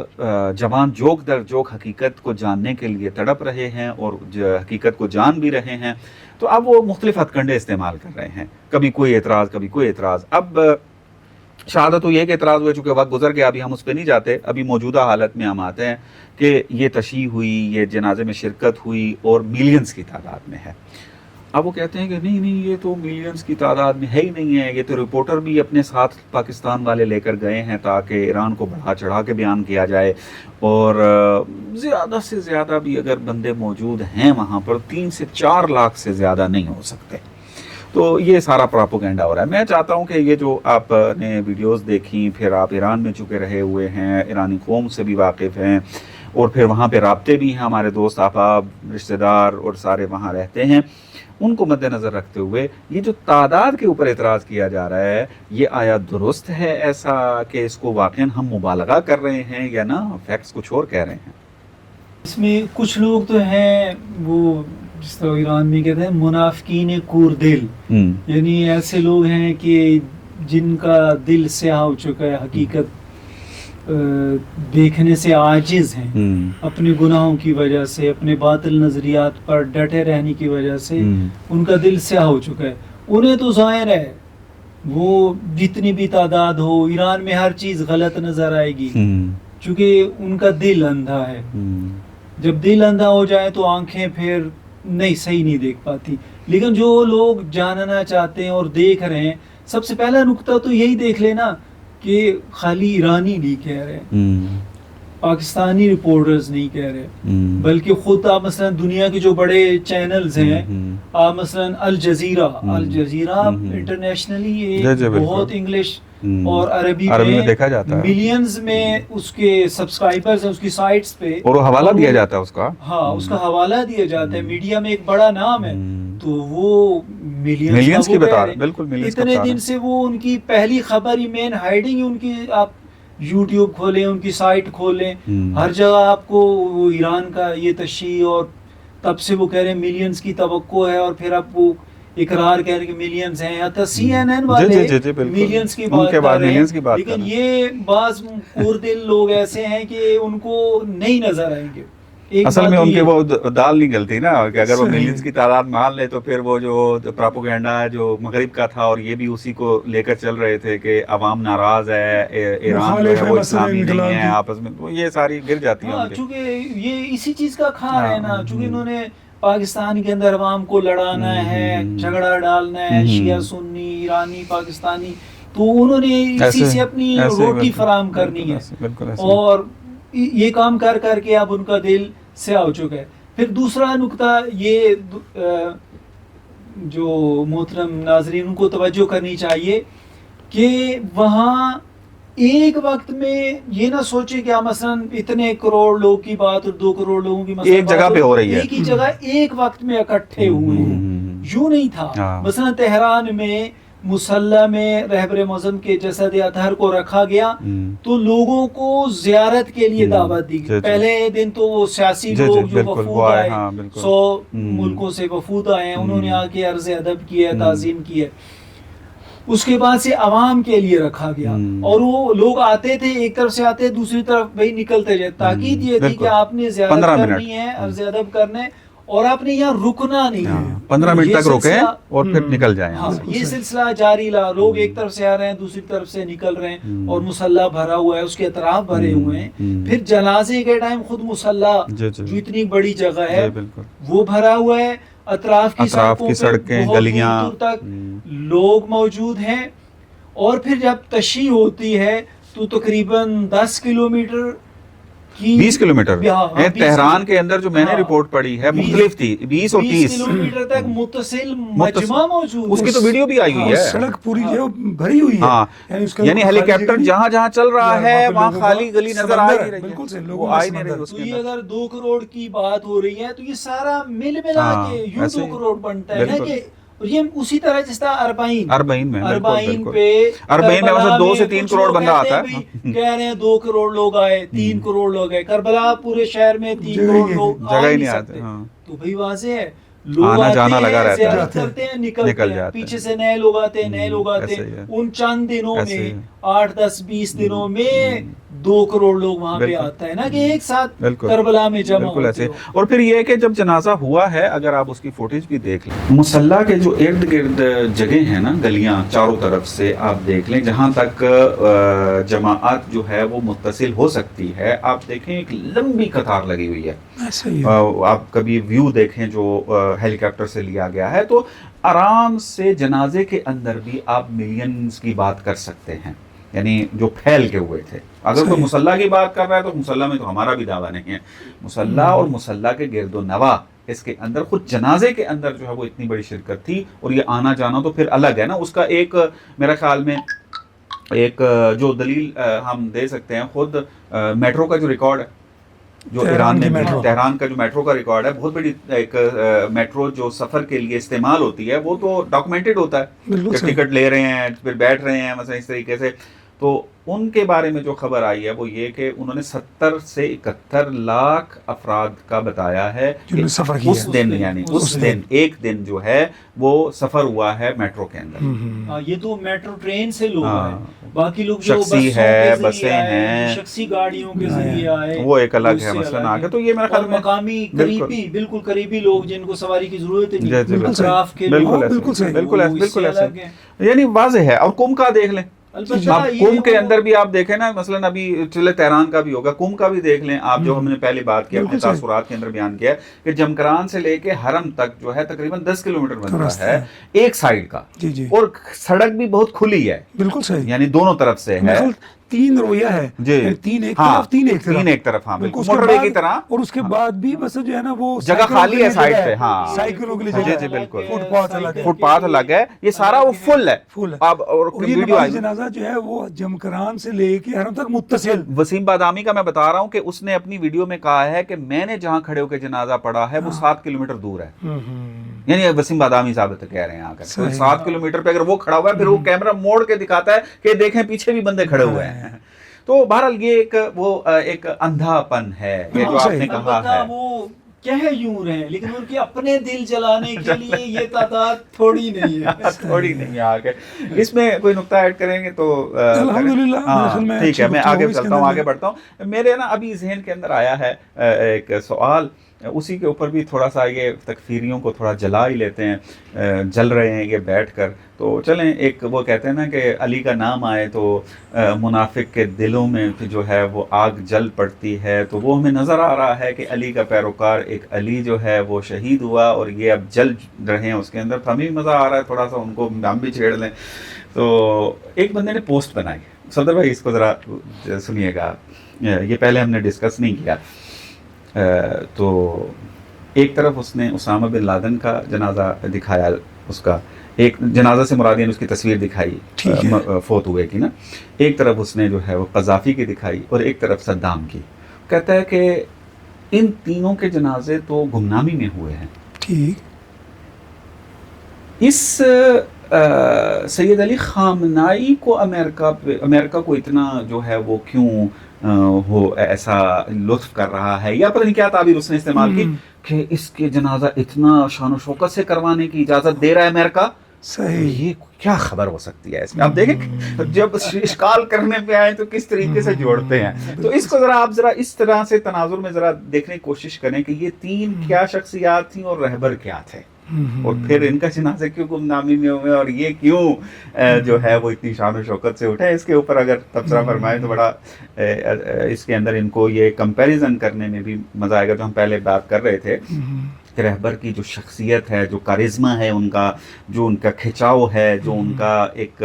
جوان جوک در جوک حقیقت کو جاننے کے لیے تڑپ رہے ہیں اور حقیقت کو جان بھی رہے ہیں. تو اب وہ مختلف ہتھ کنڈے استعمال کر رہے ہیں، کبھی کوئی اعتراض کبھی کوئی اعتراض. اب شہادت ہوئی ہے کہ اعتراض ہوئے، چونکہ وقت گزر گیا، ابھی ہم اس پہ نہیں جاتے. ابھی موجودہ حالت میں ہم آتے ہیں کہ یہ تشییع ہوئی، یہ جنازے میں شرکت ہوئی اور ملینز کی تعداد میں ہے. اب وہ کہتے ہیں کہ نہیں یہ تو ملینز کی تعداد میں ہے ہی نہیں ہے، یہ تو رپورٹر بھی اپنے ساتھ پاکستان والے لے کر گئے ہیں تاکہ ایران کو بڑھا چڑھا کے بیان کیا جائے، اور زیادہ سے زیادہ بھی اگر بندے موجود ہیں وہاں پر 3 سے 4 لاکھ سے زیادہ نہیں ہو سکتے. تو یہ سارا پراپوگینڈا ہو رہا ہے. میں چاہتا ہوں کہ یہ جو آپ نے ویڈیوز دیکھیں، پھر آپ ایران میں چکے رہے ہوئے ہیں، ایرانی قوم سے بھی واقف ہیں، اور پھر وہاں پہ رابطے بھی ہیں، ہمارے دوست احباب رشتہ دار اور سارے وہاں رہتے ہیں، ان کو مد نظر رکھتے ہوئے یہ جو تعداد کے اوپر اعتراض کیا جا رہا ہے، یہ آیا درست ہے ایسا کہ اس کو واقعاً ہم مبالغہ کر رہے ہیں یا نہ فیکٹس کچھ اور کہہ رہے ہیں؟ اس میں کچھ لوگ تو ہیں وہ جس طرح ایران میں کہتے ہیں منافقین کور دل، یعنی ایسے لوگ ہیں کہ جن کا دل سیاہ ہو چکا ہے، حقیقت دیکھنے سے عاجز ہیں، اپنے گناہوں کی وجہ سے، اپنے باطل نظریات پر ڈٹے رہنے کی وجہ سے ان کا دل سیاہ ہو چکا ہے. انہیں تو ظاہر ہے وہ جتنی بھی تعداد ہو، ایران میں ہر چیز غلط نظر آئے گی، چونکہ ان کا دل اندھا ہے. جب دل اندھا ہو جائے تو آنکھیں پھر نہیں صحیح نہیں دیکھ پاتی. لیکن جو لوگ جاننا چاہتے ہیں اور دیکھ رہے ہیں، سب سے پہلا نقطہ تو یہی دیکھ لینا کہ خالی ایرانی نہیں کہہ رہے، پاکستانی رپورٹرز نہیں کہہ رہے، بلکہ خود آپ مثلا دنیا کے جو بڑے چینلز ہیں، آپ مثلا الجزیرہ انٹرنیشنلی بہت انگلش اور عربی میں دیکھا جاتا ہے، ملینز میں اس کے سبسکرائبرز ہیں اس کی سائٹس پہ، اور وہ حوالہ دیا جاتا ہے اس کا. ہاں اس کا حوالہ دیا جاتا ہے، میڈیا میں ایک بڑا نام ہے، تو وہ ملینز کی بتا رہے ہیں. بالکل اتنے دن سے وہ ان کی پہلی خبر ہی مین ہائیڈنگ ہے ان کی. آپ یوٹیوب کھولیں، ان کی سائٹ کھولیں، ہر جگہ آپ کو وہ ایران کا یہ تشییع، اور تب سے وہ کہہ رہے ہیں ملینز کی توقع ہے، اور پھر اب وہ اقرار کہہ رہے ہیں کہ ملینز ہیں، یا تو CNN والے ملینز کی بات کر رہے ہیں. لیکن یہ بعض پردل لوگ ایسے ہیں کہ ان کو نہیں نظر آئیں گے. اصل میں ان کے وہ دال نہیں گلتی نا، کہ اگر وہ ملینز کی تعداد مان لے تو پھر وہ جو پراپوگینڈا ہے جو مغرب کا تھا، اور یہ بھی اسی کو لے کر چل رہے تھے کہ عوام ناراض ہے، ایران جو ہے وہ اسلامی نہیں ہے، آپس میں تو یہ ساری گر جاتی ہیں. چونکہ یہ اسی چیز کا کھا رہے ہیں نا، چونکہ انہوں نے پاکستان کے اندر عوام کو لڑانا ہے، جھگڑا ڈالنا ہے، شیعہ سنی، ایرانی پاکستانی، تو انہوں نے اسی سے اپنی روٹی فراہم کرنی ہے، اور یہ کام کر کر کے اب ان کا دل سیاہ ہو چکا ہے. پھر دوسرا نقطہ یہ جو محترم ناظرین ان کو توجہ کرنی چاہیے کہ وہاں ایک وقت میں یہ نہ سوچے کہ مثلا اتنے کروڑ لوگ کی بات اور 2 کروڑ لوگوں کی ایک جگہ پہ ہو رہی ہے، ایک ہی جگہ ایک وقت میں اکٹھے ہوئے ہیں. یوں نہیں تھا. مثلا تہران میں مسلح میں رہبر معظم کے جسد اطہر کو رکھا گیا تو لوگوں کو زیارت کے لیے دعوت دی گئی. پہلے دن تو وہ سیاسی لوگ جو وفود آئے 100 ملکوں سے وفود آئے ہیں، انہوں نے آ کے عرض ادب کیا ہے، تعظیم کی ہے. اس کے بعد سے عوام کے لیے رکھا گیا، اور وہ لوگ آتے تھے، ایک طرف سے آتے دوسری طرف وہی نکلتے جائے. تاکید یہ تھی کہ آپ نے زیارت کرنی ہے، عرض ادب کرنے، اور آپ نے یہاں رکنا نہیں ہے. 15 منٹ تک رکیں اور پھر نکل جائیں. یہ سلسلہ جاری رہا. لوگ ایک طرف سے آ رہے ہیں، دوسری طرف سے نکل رہے ہیں، اور مسلح بھرا ہوا ہے، اس کے اطراف بھرے ہوئے ہیں. پھر جنازے کے ٹائم خود مسلح جو اتنی بڑی جگہ ہے وہ بھرا ہوا ہے. اطراف کی سڑکیں، گلیاں تک لوگ موجود ہیں. اور پھر جب تشییع ہوتی ہے تو تقریباً 10 کلومیٹر 20 کلومیٹر ہاں، تہران کے اندر جو میں نے ہاں، رپورٹ پڑھی ہے مختلف تھی 20 اور 30 کلومیٹر تک متصل مجمع موجود اس کی تو ویڈیو بھی آئی ہوئی اور ہے. سڑک پوری جو بھری ہوئی ہے، ہاں اس کے یعنی اندر ہیلی خالی کاپٹر جگہ جہاں جہاں چل رہا یار ہے وہاں پہ وہاں لوگوں خالی کا گلی نظر آ ہی سمندر نہیں ہے، رہی بالکل سے ہے، لوگوں وہ کا آ ہی نہیں رہی سمندر. اس تو کے یہ اندر. اگر 2 کروڑ کی بات ہو رہی ہے تو یہ سارا مل ملا ہاں، کے یوں ایسے 2 ہی. کروڑ بنتا ہے نا بالکل. کہ اور یہ اسی طرح جس طرح اربعین میں بالکل اربعین بالکل پہ اربعین میں کربلا مثلا 2 سے میں 3 کچھ کروڑ لوگ بندہ کہتے آتا ہیں ہے. بھائی کہہ رہے ہیں 2 کروڑ لوگ آئے 3 کروڑ لوگ آئے کربلا پورے شہر میں 3 جگہ کروڑ ہی لوگ نہیں، آ جگہ ہی ہی نہیں نہیں آتے. سکتے. ہاں تو بھائی واضح ہے لوگ آنا آتے جانا لگا ہیں رہتا ہے. زیارت کرتے ہیں نکلتے نکل ہیں جاتے پیچھے ہیں. سے نئے لوگ آتے ہیں نئے لوگ آتے ایسے ہی ہیں ہے. ان چند دنوں ایسے میں ہی ہے. 8 10 20 دنوں میں 2 کروڑ لوگ وہاں پہ بالکل. آتا ہے نا کہ ایک ساتھ بالکل کربلا میں جمع بالکل ایسے. ہوتے ہو. اور پھر یہ کہ جب جنازہ ہوا ہے اگر آپ اس کی فوٹیج بھی دیکھ لیں مصلی کے جو ارد گرد جگہ ہیں نا گلیاں چاروں طرف سے آپ دیکھ لیں جہاں تک جماعت جو ہے وہ متصل ہو سکتی ہے آپ دیکھیں ایک لمبی قطار لگی ہوئی ہے. ایسا ہی ہے. آپ کبھی ویو دیکھیں جو ہیلی کاپٹر سے لیا گیا ہے تو آرام سے جنازے کے اندر بھی آپ ملینز کی بات کر سکتے ہیں یعنی جو پھیل کے ہوئے تھے. اگر کوئی مصلی کی بات کر رہا ہے تو مصلی میں تو ہمارا بھی دعویٰ نہیں ہے. مصلی اور مصلی کے گرد و نواح اس کے اندر خود جنازے کے اندر جو ہے وہ اتنی بڑی شرکت تھی اور یہ آنا جانا تو پھر الگ ہے نا. اس کا ایک میرا خیال میں ایک جو دلیل ہم دے سکتے ہیں خود میٹرو کا جو ریکارڈ ہے جو ایران میں تہران کا جو میٹرو کا ریکارڈ ہے بہت بڑی ایک میٹرو جو سفر کے لیے استعمال ہوتی ہے وہ تو ڈاکومنٹڈ ہوتا ہے کہ ٹکٹ لے رہے ہیں پھر بیٹھ رہے ہیں مثلا اس طریقے سے. تو ان کے بارے میں جو خبر آئی ہے وہ یہ کہ انہوں نے 70 سے 71 لاکھ افراد کا بتایا ہے کہ اس دن یعنی اس دن ایک دن جو ہے وہ سفر ہوا ہے میٹرو کے اندر. یہ تو میٹرو ٹرین سے لوگ آئے باقی لوگ شخصی ہے بسیں ہیں شخصی گاڑیوں کے ذریعے آئے وہ ایک الگ ہے مثلا آگے. تو یہ میرا خیال میں مقامی قریبی بالکل قریبی لوگ جن کو سواری کی ضرورت نہیں اطراف کے بالکل ایسے یعنی واضح ہے. اور کم کا دیکھ لیں اب کم کے اندر بھی آپ دیکھیں نا مثلا ابھی چلے تہران کا بھی ہوگا کم کا بھی دیکھ لیں آپ جو ہم نے پہلی بات کی اپنے تاثرات کے اندر بیان کیا کہ جمکران سے لے کے حرم تک جو ہے تقریباً 10 کلومیٹر بنتا ہے ایک سائیڈ کا اور سڑک بھی بہت کھلی ہے بالکل صحیح یعنی دونوں طرف سے ہے 3 رویہ ہے جی 3 ایک طرف 3 ایک طرف ہاں بالکل موٹر وے کی طرح. اور اس کے بعد بھی بس جو ہے نا وہ جگہ خالی ہے سائڈ پہ. ہاں سائیکلوں کے لیے جی بالکل فٹ پاتھ الگ ہے یہ سارا وہ فل ہے. اب اور ویڈیو آئی جنازہ جو ہے وہ جمکران سے لے کے حرم تک متصل. وسیم بادامی کا میں بتا رہا ہوں کہ اس نے اپنی ویڈیو میں کہا ہے کہ میں نے جہاں کھڑے ہو کے جنازہ پڑھا ہے وہ 7 کلومیٹر دور ہے. یعنی وسیم بادامی صاحب کہہ رہے ہیں آ کر 7 کلومیٹر پہ اگر وہ کھڑا ہوا ہے پھر وہ کیمرہ موڑ کے دکھاتا ہے کہ دیکھیں پیچھے بھی بندے کھڑے ہوئے ہیں. تو بہرحال یہ ایک اندھا پن ہے یہ جو آپ نے کہا ہے. وہ کہہ یوں رہے لیکن ان کے اپنے دل جلانے کے لیے یہ تعداد تھوڑی نہیں ہے تھوڑی نہیں ہے. آگے اس میں کوئی نقطہ ایڈ کریں گے تو الحمدللہ ٹھیک ہے. میں آگے چلتا ہوں آگے بڑھتا ہوں. میرے نا ابھی ذہن کے اندر آیا ہے ایک سوال اسی کے اوپر بھی تھوڑا سا یہ تکفیریوں کو تھوڑا جلا ہی لیتے ہیں جل رہے ہیں یہ بیٹھ کر. تو چلیں ایک وہ کہتے ہیں نا کہ علی کا نام آئے تو منافق کے دلوں میں جو ہے وہ آگ جل پڑتی ہے. تو وہ ہمیں نظر آ رہا ہے کہ علی کا پیروکار ایک علی جو ہے وہ شہید ہوا اور یہ اب جل رہے ہیں اس کے اندر. ہمیں بھی مزہ آ رہا ہے تھوڑا سا ان کو ہم بھی چھیڑ لیں. تو ایک بندے نے پوسٹ بنائی صدر بھائی اس کو ذرا سنیے گا یہ پہلے ہم نے ڈسکس نہیں کیا. تو ایک طرف اس نے اسامہ بن لادن کا جنازہ دکھایا اس کا ایک جنازہ سے مراد اس کی تصویر دکھائی فوت ہوئے کی نا. ایک طرف اس نے جو ہے وہ قذافی کی دکھائی اور ایک طرف صدام کی. کہتا ہے کہ ان تینوں کے جنازے تو گمنامی میں ہوئے ہیں. ٹھیک اس سید علی خامنائی کو امریکہ کو اتنا جو ہے وہ کیوں وہ ایسا لطف کر رہا ہے یا پتہ نہیں کیا تعبیر اس نے استعمال کی کہ اس کے جنازہ اتنا شان و شوکت سے کروانے کی اجازت دے رہا ہے امریکہ. صحیح یہ کیا خبر ہو سکتی ہے اس میں. آپ دیکھیں جب اشکال کرنے پہ آئے تو کس طریقے سے جوڑتے ہیں. تو اس کو ذرا آپ اس طرح سے تناظر میں ذرا دیکھنے کی کوشش کریں کہ یہ تین کیا شخصیات تھیں اور رہبر کیا تھے اور پھر ان کا جنازے کیوں گمنامی میں ہوئے اور یہ کیوں جو ہے وہ اتنی شان و شوکت سے اٹھے. اس کے اوپر اگر تبصرہ فرمائے تو بڑا اس کے اندر ان کو یہ کمپیریزن کرنے میں بھی مزہ آئے گا. جو ہم پہلے بات کر رہے تھے کہ رہبر کی جو شخصیت ہے، جو کارزما ہے ان کا، جو ان کا کھچاؤ ہے، جو ان کا ایک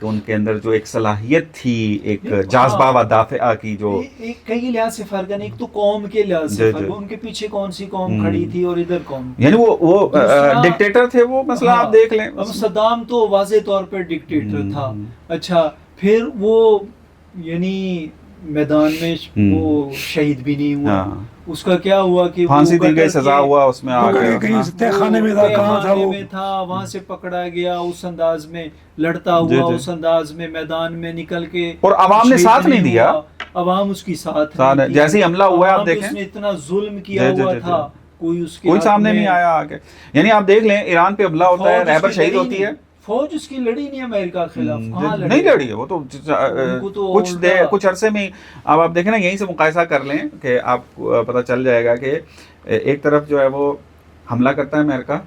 ان کے اندر جو ایک صلاحیت تھی، ایک جاذبہ و دافعہ کی، جو کئی لحاظ سے فرق ہے. ایک تو قوم کے لحاظ سے فرق ہے، ان کے پیچھے کون سی قوم کھڑی تھی اور ادھر قوم، یعنی وہ ڈکٹیٹر تھے وہ، مثلا آپ دیکھ لیں. اب صدام تو واضح طور پہ ڈکٹیٹر تھا. اچھا پھر وہ یعنی میدان میں وہ شہید بھی نہیں ہوا، اس کا کیا ہوا کہ پھانسی دی گئی، سزا ہوا، اس میں آ گیا کہیں تہ خانے میں تھا، وہاں سے پکڑا گیا، اس انداز میں لڑتا ہوا، اس انداز میں میدان میں نکل کے، اور عوام نے ساتھ نہیں دیا، عوام اس کی ساتھ جیسے حملہ ہوا ہے آپ دیکھیں، اس نے اتنا ظلم کیا ہوا تھا، کوئی سامنے نہیں آیا آگے. یعنی آپ دیکھ لیں ایران پہ حملہ ہوتا ہے، رہبر شہید ہوتی ہے، فوج اس کی لڑی نہیں امریکہ کے خلاف، نہیں لڑی ہے وہ تو کچھ عرصے میں. اب آپ دیکھیں نا، یہیں سے مقایسہ کر لیں کہ آپ کو پتہ چل جائے گا کہ ایک طرف جو ہے وہ حملہ کرتا ہے امریکہ،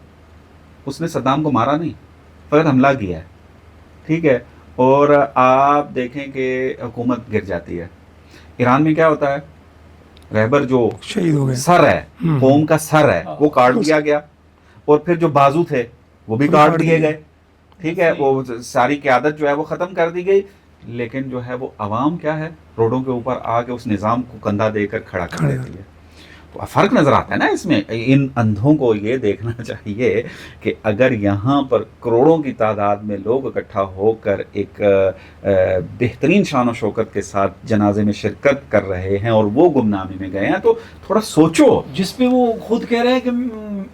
اس نے صدام کو مارا نہیں، فقط حملہ کیا ہے، ٹھیک ہے، اور آپ دیکھیں کہ حکومت گر جاتی ہے. ایران میں کیا ہوتا ہے، رہبر جو شہید ہو گئے، سر ہے، قوم کا سر ہے، وہ کاٹ دیا گیا، اور پھر جو بازو تھے وہ بھی کاٹ دیے گئے، ٹھیک ہے، وہ ساری قیادت جو ہے وہ ختم کر دی گئی. لیکن جو ہے وہ عوام کیا ہے، روڈوں کے اوپر آ کے اس نظام کو کندھا دے کر کھڑا کر دیتی ہے. تو فرق نظر آتا ہے نا اس میں. ان اندھوں کو یہ دیکھنا چاہیے کہ اگر یہاں پر کروڑوں کی تعداد میں لوگ اکٹھا ہو کر ایک بہترین شان و شوکت کے ساتھ جنازے میں شرکت کر رہے ہیں اور وہ گمنامی میں گئے ہیں، تو تھوڑا سوچو. جس پہ وہ خود کہہ رہے ہیں کہ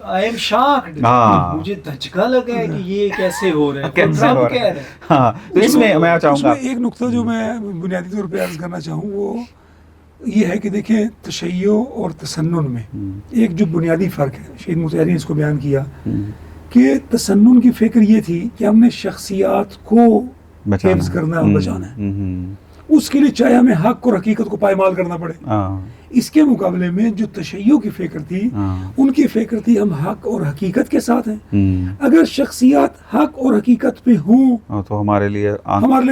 آئی ایم شاکڈ، مجھے دھچکا لگا ہے کہ یہ کیسے ہو رہا ہے، کیسے ہو رہا ہے. ہاں، تو اس میں میں چاہوں گا ایک نقطہ جو میں بنیادی طور پہ عرض کرنا چاہوں وہ یہ ہے کہ دیکھیں تشیع اور تسنن میں ایک جو بنیادی فرق ہے، شہید مطہری نے اس کو بیان کیا کہ تسنن کی فکر یہ تھی کہ ہم نے شخصیات کو حفظ کرنا ہے، بچانا ہے، اس کے لیے چاہے ہمیں حق اور حقیقت کو پائمال کرنا پڑے. اس کے مقابلے میں جو تشیع کی فکر تھی، ان کی فکر تھی ہم حق اور حقیقت کے ساتھ ہیں، اگر شخصیات حق اور حقیقت پہ ہوں تو ہمارے لیے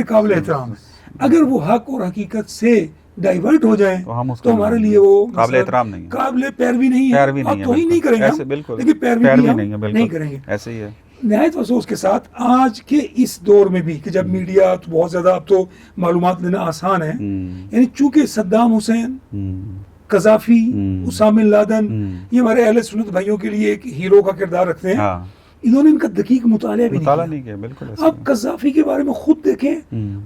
قابل احترام ہے. اگر وہ حق اور حقیقت سے ڈائیورٹ ہو جائیں تو ہمارے لیے وہ قابل احترام نہیں، قابل پیروی نہیں ہے، تو ہی نہیں کریں گے، لیکن پیروی نہیں کریں گے. ایسے ہی ہے. نہایت افسوس کے ساتھ آج کے اس دور میں بھی کہ جب میڈیا تو بہت زیادہ، اب تو معلومات لینا آسان ہے، یعنی چونکہ Saddam Hussein, Gaddafi, Osama bin Laden, یہ ہمارے اہل سنت بھائیوں کے لیے ایک ہیرو کا کردار رکھتے ہیں، انہوں نے ان کا دقیق مطالعہ بھی نہیں کیا. بالکل. آپ قذافی کے بارے میں خود دیکھیں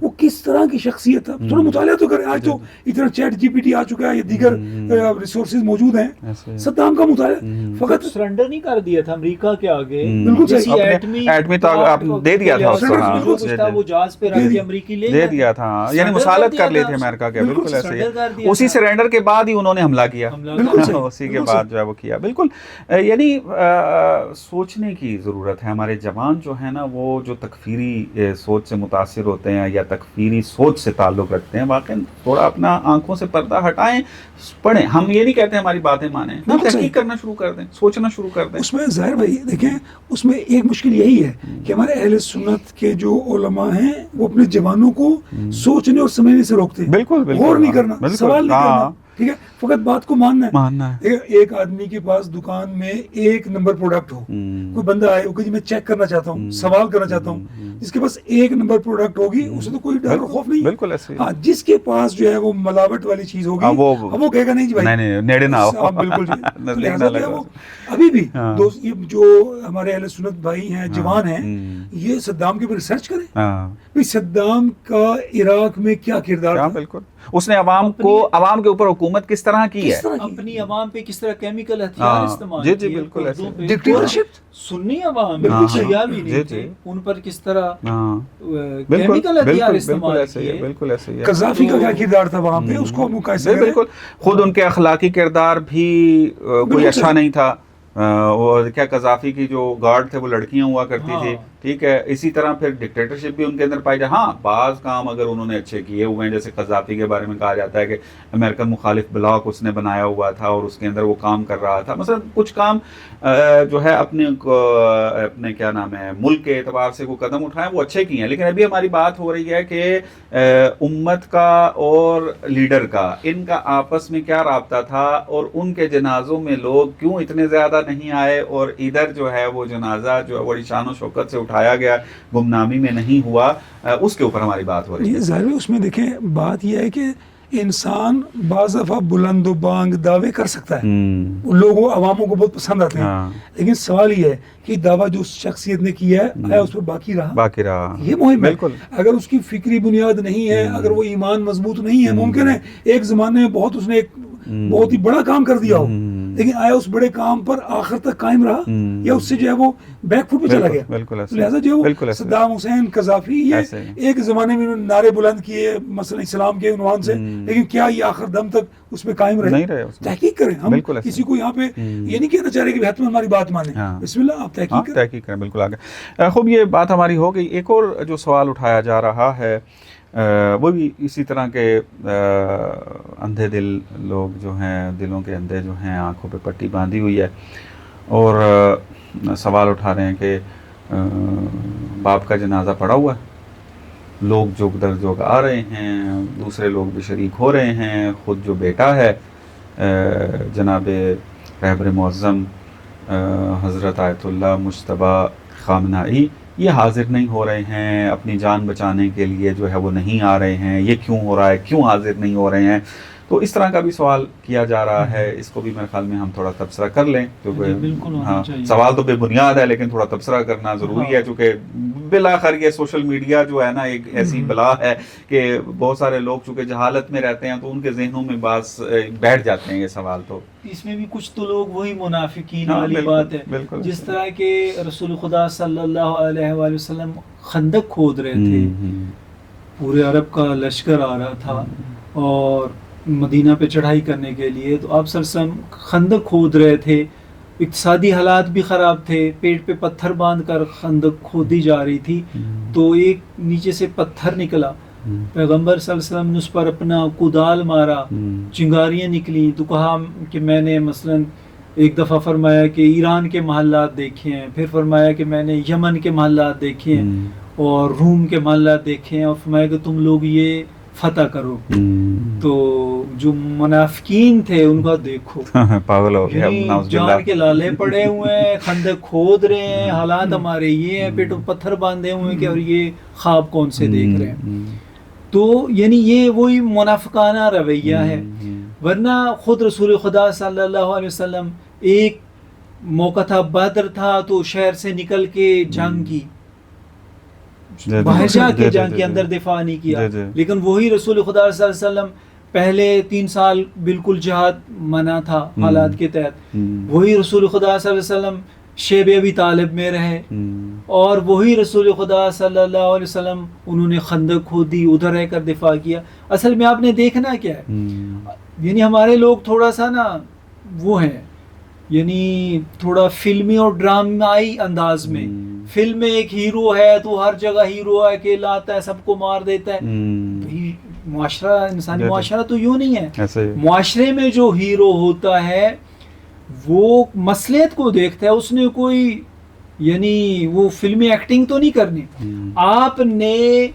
وہ کس طرح کی شخصیت ہے، تھوڑا مطالعہ تو کریں. آج تو اتنا چیٹ جی پی ٹی آ چکا ہے، یہ دیگر ریسورسز موجود ہیں. صدام کا مطالعہ فقط سرنڈر نہیں کر دیا تھا امریکہ کے آگے، بالکل صحیح، ایٹمی طاقت دے دیا تھا، وہ جہاز پہ رکھ کے امریکی دے دیا تھا، یعنی مسالت کر لی تھی امریکہ کے. بالکل ایسے ہی، اسی سرنڈر کے بعد ہی انہوں نے حملہ کیا، اسی کے بعد جو ہے وہ کیا. بالکل، یعنی سوچنے کی ضرورت ہے. ہمارے جوان جو ہیں نا، وہ جو تکفیری سوچ سے متاثر ہوتے ہیں یا تکفیری سوچ سے تعلق رکھتے ہیں، واقعا تھوڑا اپنا آنکھوں سے پردہ ہٹائیں، پڑھیں. ہم یہ نہیں کہتے ہماری باتیں مانیں، تحقیق کرنا شروع کر دیں، سوچنا شروع کر دیں. اس میں ظاہر بھائی دیکھیں، اس میں ایک مشکل یہی ہے کہ ہمارے اہل سنت کے جو علماء ہیں وہ اپنے جوانوں کو سوچنے اور سمجھنے سے روکتے ہیں. بالکل، غور نہیں کرنا، سوال نہیں کرنا، ٹھیک ہے، فقط بات کو ماننا ہے. ایک آدمی کے پاس دکان میں ایک نمبر پروڈکٹ ہو، کوئی بندہ آئے کہ جی میں چیک کرنا چاہتا ہوں، سوال کرنا چاہتا ہوں، جس کے پاس ایک نمبر پروڈکٹ ہوگی اسے تو کوئی ڈر اور خوف نہیں. بالکل ایسے. ہاں، جس کے پاس جو ہے وہ ملاوٹ والی چیز ہوگی وہ کہے گا نہیں جی بھائی نہیں، نیڑے نہ آؤ. بالکل جی. ابھی بھی یہ جو ہمارے اہل سنت بھائی ہیں، جوان ہیں، یہ صدام کے اوپر ریسرچ کریں، صدام کا عراق میں کیا کردار تھا. بالکل، اس نے عوام کے اوپر حکومت کس طرح کی ہے، اپنی عوام پہ کس طرح کیمیکل ہتھیار استعمال کیے. جی بالکل ایسے. ڈکٹیٹرشپ، سنی عوام بھی نہیں تھے، ان پر کس طرح کیمیکل ہتھیار استعمال کیے. بالکل ایسے ہی. قذافی کا کیا کردار تھا وہاں پہ، اس کو مقایسہ کریں. بالکل، خود ان کے اخلاقی کردار بھی کوئی اچھا نہیں تھا. وہ کیا قذافی کی جو گارڈ تھے وہ لڑکیاں ہوا کرتی تھی، ٹھیک ہے. اسی طرح پھر ڈکٹیٹرشپ بھی ان کے اندر پائی جائے. ہاں بعض کام اگر انہوں نے اچھے کیے ہوئے ہیں, جیسے قذافی کے بارے میں کہا جاتا ہے کہ امریکن مخالف بلاک اس نے بنایا ہوا تھا اور اس کے اندر وہ کام کر رہا تھا. مثلا کچھ کام جو ہے اپنے کیا نام ہے ملک کے اعتبار سے وہ قدم اٹھائے وہ اچھے کیے ہیں. لیکن ابھی ہماری بات ہو رہی ہے کہ امت کا اور لیڈر کا ان کا آپس میں کیا رابطہ تھا, اور ان کے جنازوں میں لوگ کیوں اتنے زیادہ نہیں آئے, اور ادھر جو ہے وہ جنازہ جو ہے بڑی شان و شوکت سے اٹھایا گیا, گمنامی میں نہیں ہوا. اس کے اوپر ہماری بات ہو رہی ہے. ظاہر اس میں دیکھیں بات یہ ہے کہ انسان بعض دفعہ بلند و بانگ دعوے کر سکتا ہے, لوگوں عواموں کو بہت پسند آتے ہیں, لیکن سوال یہ ہے کہ دعویٰ جو اس شخصیت نے کیا ہے آیا اس پر باقی رہا, یہ مہم ہے. اگر اس کی فکری بنیاد نہیں ہے, اگر وہ ایمان مضبوط نہیں ہے, ممکن ہے ایک زمانے میں بہت اس نے ایک بہت ہی بڑا کام کر دیا ہو, لیکن آیا اس بڑے کام پر آخر تک قائم رہا, یا اس سے جو ہے وہ بیک فٹ پہ چلا گیا. لہٰذا جو صدام حسین قذافی یہ ایک زمانے میں نعرے بلند کیے مثلا اسلام کے عنوان سے, لیکن کیا یہ آخر دم تک اس پہ قائم رہے؟ تحقیق کریں. ہم کسی کو یہاں پہ یہ نہیں کہنا چاہ رہے کہ حتمی ہماری بات مانیں. بسم اللہ آپ تحقیق کریں. بالکل آگے. خوب یہ بات ہماری ہو گئی. ایک اور جو سوال اٹھایا جا رہا ہے وہ بھی اسی طرح کے اندھے دل لوگ جو ہیں, دلوں کے اندھے جو ہیں, آنکھوں پہ پٹی باندھی ہوئی ہے, اور سوال اٹھا رہے ہیں کہ باپ کا جنازہ پڑا ہوا ہے, لوگ جوگ در جوگ آ رہے ہیں, دوسرے لوگ بھی شریک ہو رہے ہیں, خود جو بیٹا ہے جناب رہبر معظم حضرت آیت اللہ مجتبیٰ خامنائی یہ حاضر نہیں ہو رہے ہیں, اپنی جان بچانے کے لیے جو ہے وہ نہیں آ رہے ہیں, یہ کیوں ہو رہا ہے, کیوں حاضر نہیں ہو رہے ہیں؟ تو اس طرح کا بھی سوال کیا جا رہا ہے. اس کو بھی میرے خیال میں ہم تھوڑا تبصرہ کر لیں, کیونکہ ہاں سوال تو بے بنیاد ہے لیکن تھوڑا تبصرہ کرنا ضروری ہے, چونکہ بالآخر یہ سوشل میڈیا جو ہے نا ایک ایسی بلا ہے کہ بہت سارے لوگ چونکہ جہالت میں رہتے ہیں تو ان کے ذہنوں میں بعض بیٹھ جاتے ہیں یہ سوال. تو اس میں بھی کچھ تو لوگ وہی منافقین والی بات ہے, جس طرح کہ رسول خدا صلی اللہ علیہ وآلہ وسلم خندق کھود رہے تھے, پورے عرب کا لشکر آ رہا تھا اور مدینہ پہ چڑھائی کرنے کے لیے, تو آپ صلی اللہ علیہ وسلم خندق کھود رہے تھے, اقتصادی حالات بھی خراب تھے, پیٹ پہ پتھر باندھ کر خندق کھودی جا رہی تھی, تو ایک نیچے سے پتھر نکلا, پیغمبر صلی اللہ علیہ وسلم نے اس پر اپنا کدال مارا, چنگاریاں نکلیں, تو کہا کہ میں نے مثلا ایک دفعہ فرمایا کہ ایران کے محلات دیکھے ہیں, پھر فرمایا کہ میں نے یمن کے محلات دیکھے ہیں اور روم کے محلات دیکھے ہیں, اور فرمایا کہ تم لوگ یہ فتح کرو. تو جو منافقین تھے ان کا دیکھو پاگل ہو گیا, جان کے لالے پڑے ہوئے ہیں, خندق کھود رہے ہیں, حالات ہمارے یہ ہیں, پیٹوں پتھر باندھے ہوئے ہیں کہ اور یہ خواب کون سے دیکھ رہے ہیں. تو یعنی یہ وہی منافقانہ رویہ ہے. ورنہ خود رسول خدا صلی اللہ علیہ وسلم ایک موقع تھا بدر تھا تو شہر سے نکل کے جنگ کی, باہر جا کے جنگ کے اندر دفاع نہیں کیا, لیکن وہی رسول خدا صلی اللہ علیہ وسلم پہلے 3 سال بالکل جہاد منع تھا حالات کے تحت, وہی رسول خدا صلی اللہ علیہ وسلم شیب ابی طالب میں رہے, اور وہی رسول خدا صلی اللہ علیہ وسلم انہوں نے خندق کھودی, ادھر رہ کر دفاع کیا. اصل میں آپ نے دیکھنا کیا ہے, یعنی ہمارے لوگ تھوڑا سا نا وہ ہیں, یعنی تھوڑا فلمی اور ڈرامائی انداز میں, فلم میں ایک ہیرو ہے تو ہر جگہ ہیرو ہے کہ لاتا ہے, سب کو مار دیتا ہے. معاشرہ, انسانی معاشرہ تو یوں نہیں ہے. معاشرے میں جو ہیرو ہوتا ہے وہ مصلحت کو دیکھتا ہے, اس نے کوئی یعنی وہ فلمی ایکٹنگ تو نہیں کرنی. آپ نے